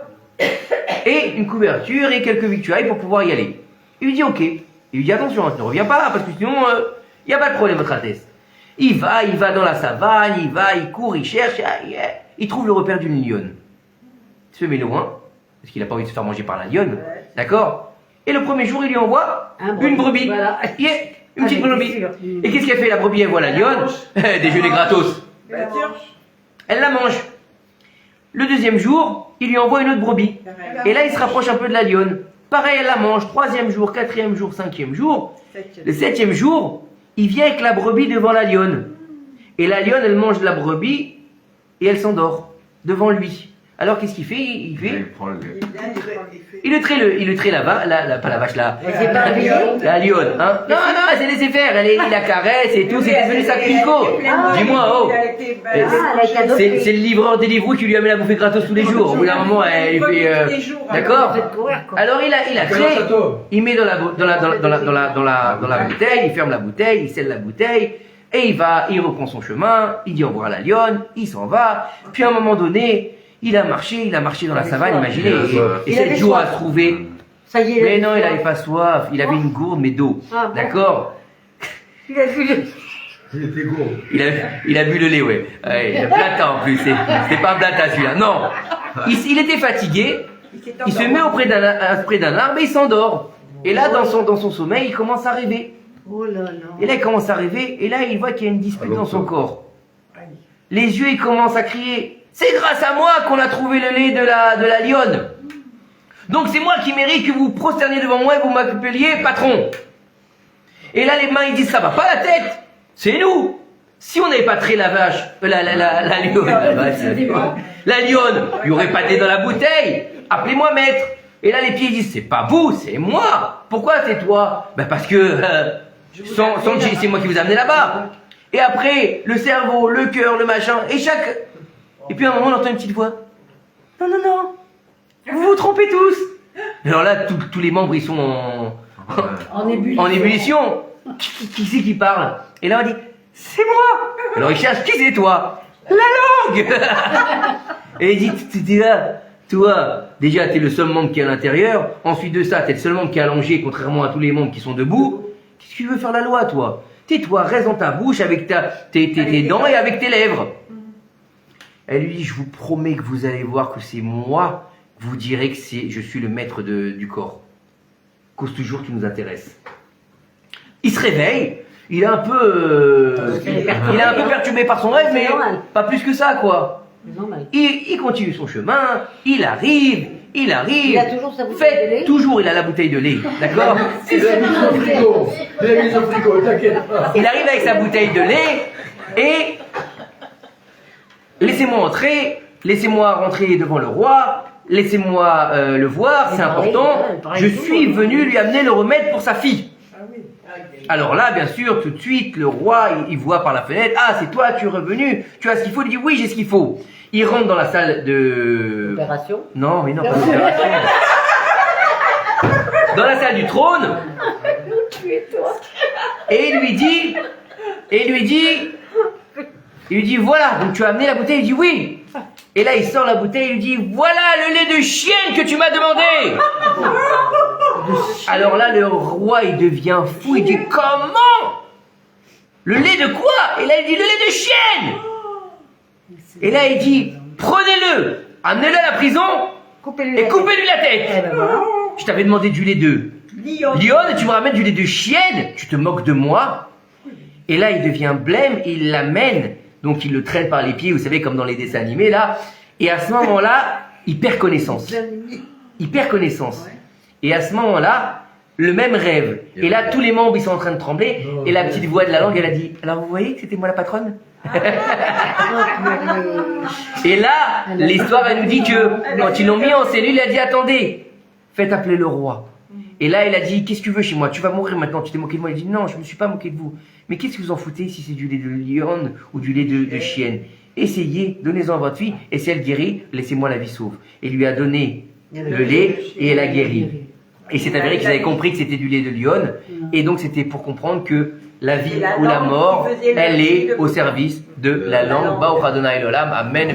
Et une couverture et quelques victuailles pour pouvoir y aller. Il lui dit ok. Il lui dit attention, ne reviens pas là parce que sinon il n'y a pas de problème, votre Altesse. Il va dans la savane, il court, il cherche, il trouve le repère d'une lionne. Il se met loin, parce qu'il n'a pas envie de se faire manger par la lionne, d'accord? Et le premier jour, il lui envoie une brebis. Voilà. Une petite brebis. Et qu'est-ce qu'elle fait la brebis? Elle voit la lionne, déjeuner gratos. Elle la mange. Le deuxième jour, il lui envoie une autre brebis. Et là, il se rapproche un peu de la lionne. Pareil, elle la mange. 3e jour, 4e jour, 5e jour. Le 7e jour, il vient avec la brebis devant la lionne. Et la lionne, elle mange la brebis et elle s'endort devant lui. Alors qu'est-ce qu'il fait? Il fait. Il prend le lait. Il le trait pas la vache là. Mais c'est pas un billet. La lionne, hein? Non, elle s'est laissée faire, il la caresse et tout, c'est devenu sa pinko. Dis-moi, oh. C'est le livreur des livres qui lui amène à bouffer gratos tous les jours. Au bout d'un moment, il fait. D'accord? Alors il a créé, il met dans la bouteille, il ferme la bouteille, il scelle la bouteille, et il reprend son chemin, il dit au revoir à la lionne, il s'en va, puis à un moment donné, il a marché dans la savane, imaginez, et 7 jours à se trouver. Ça y est. Mais non, il avait pas soif, il avait une gourde, mais d'eau. Ah, bon. D'accord? Il a vu le... Il était gros. Il a bu le lait, ouais. Ouais, blata en plus, c'était pas blata celui-là. Non. Il était fatigué, il se met auprès d'un arbre et il s'endort. Et là, dans son sommeil, il commence à rêver. Oh là là. Et là, il commence à rêver, et là, il voit qu'il y a une dispute dans son corps. Les yeux, il commence à crier. C'est grâce à moi qu'on a trouvé le lait de la lionne. Donc c'est moi qui mérite que vous vous prosterniez devant moi et vous m'appeliez patron. Et là les mains ils disent ça va pas la tête. C'est nous. Si on n'avait pas trait la vache, la lionne, il n'y aurait pas de lait dans la bouteille. Appelez-moi maître. Et là les pieds ils disent c'est pas vous, c'est moi. Pourquoi c'est toi? Ben parce que sans c'est moi qui vous ai amené là-bas. Et après le cerveau, le cœur, le machin et chaque. Et puis à un moment, on entend une petite voix. Non, vous vous trompez tous. Alors là, tous les membres, ils sont en ébullition. Qui c'est qui parle? Et là, on dit, c'est moi. Alors il cherche, qui c'est toi? La langue. Et il dit, t'es là, toi, déjà, t'es le seul membre qui est à l'intérieur. Ensuite de ça, t'es le seul membre qui est allongé, contrairement à tous les membres qui sont debout. Qu'est-ce que tu veux faire la loi, toi? Tais-toi, reste dans ta bouche avec tes dents et avec tes lèvres. Elle lui dit, je vous promets que vous allez voir que c'est moi, vous direz que je suis le maître du corps. Cause toujours qui nous intéresse. Il se réveille, il est un peu perturbé par son rêve, mais pas plus que ça, quoi. Il continue son chemin, il arrive. Il a toujours sa bouteille de lait. Toujours, il a la bouteille de lait, d'accord? Il a mis au frigo. T'inquiète pas. Il arrive avec sa bouteille de lait et... Laissez-moi entrer, laissez-moi rentrer devant le roi, laissez-moi le voir, c'est important. Je suis venu lui amener le remède pour sa fille. Alors là, bien sûr, tout de suite, le roi, il voit par la fenêtre, ah, c'est toi, tu es revenu, tu as ce qu'il faut, il dit, oui, j'ai ce qu'il faut. Il rentre dans la salle de... Opération? Non, mais non, pas d'opération. Dans la salle du trône. Et il lui dit, voilà, donc tu as amené la bouteille, il dit oui. Et là, il sort la bouteille, il lui dit, voilà le lait de chienne que tu m'as demandé. Alors là, le roi, il devient fou, il dit, comment? Le lait de quoi? Et là, il dit, le lait de chienne. Et là, il dit, prenez-le, amenez-le à la prison et coupez-lui la tête. Je t'avais demandé du lait de lionne et tu me ramènes du lait de chienne. Tu te moques de moi? Et là, il devient blême, il l'amène. Donc il le traîne par les pieds, vous savez, comme dans les dessins animés, là. Et à ce moment-là, il perd connaissance. Il perd connaissance. Et à ce moment-là, le même rêve. Et là, tous les membres, ils sont en train de trembler. Et la petite voix de la langue, elle a dit, alors vous voyez que c'était moi la patronne? Et là, l'histoire, elle nous dit que quand ils l'ont mis en cellule, il a dit, attendez, faites appeler le roi. Et là, il a dit, qu'est-ce que tu veux chez moi? Tu vas mourir maintenant, tu t'es moqué de moi. Il a dit, non, je ne me suis pas moqué de vous. Mais qu'est-ce que vous en foutez si c'est du lait de lionne ou du lait de chienne? Essayez, donnez-en à votre fille, et si elle guérit, laissez-moi la vie sauve. Et lui a donné le lait et elle a guéri. Et c'est avéré qu'ils avaient compris que c'était du lait de lionne, et donc c'était pour comprendre que la vie ou la mort, elle est au service de la langue. Baruch Adonai Olam, Amen.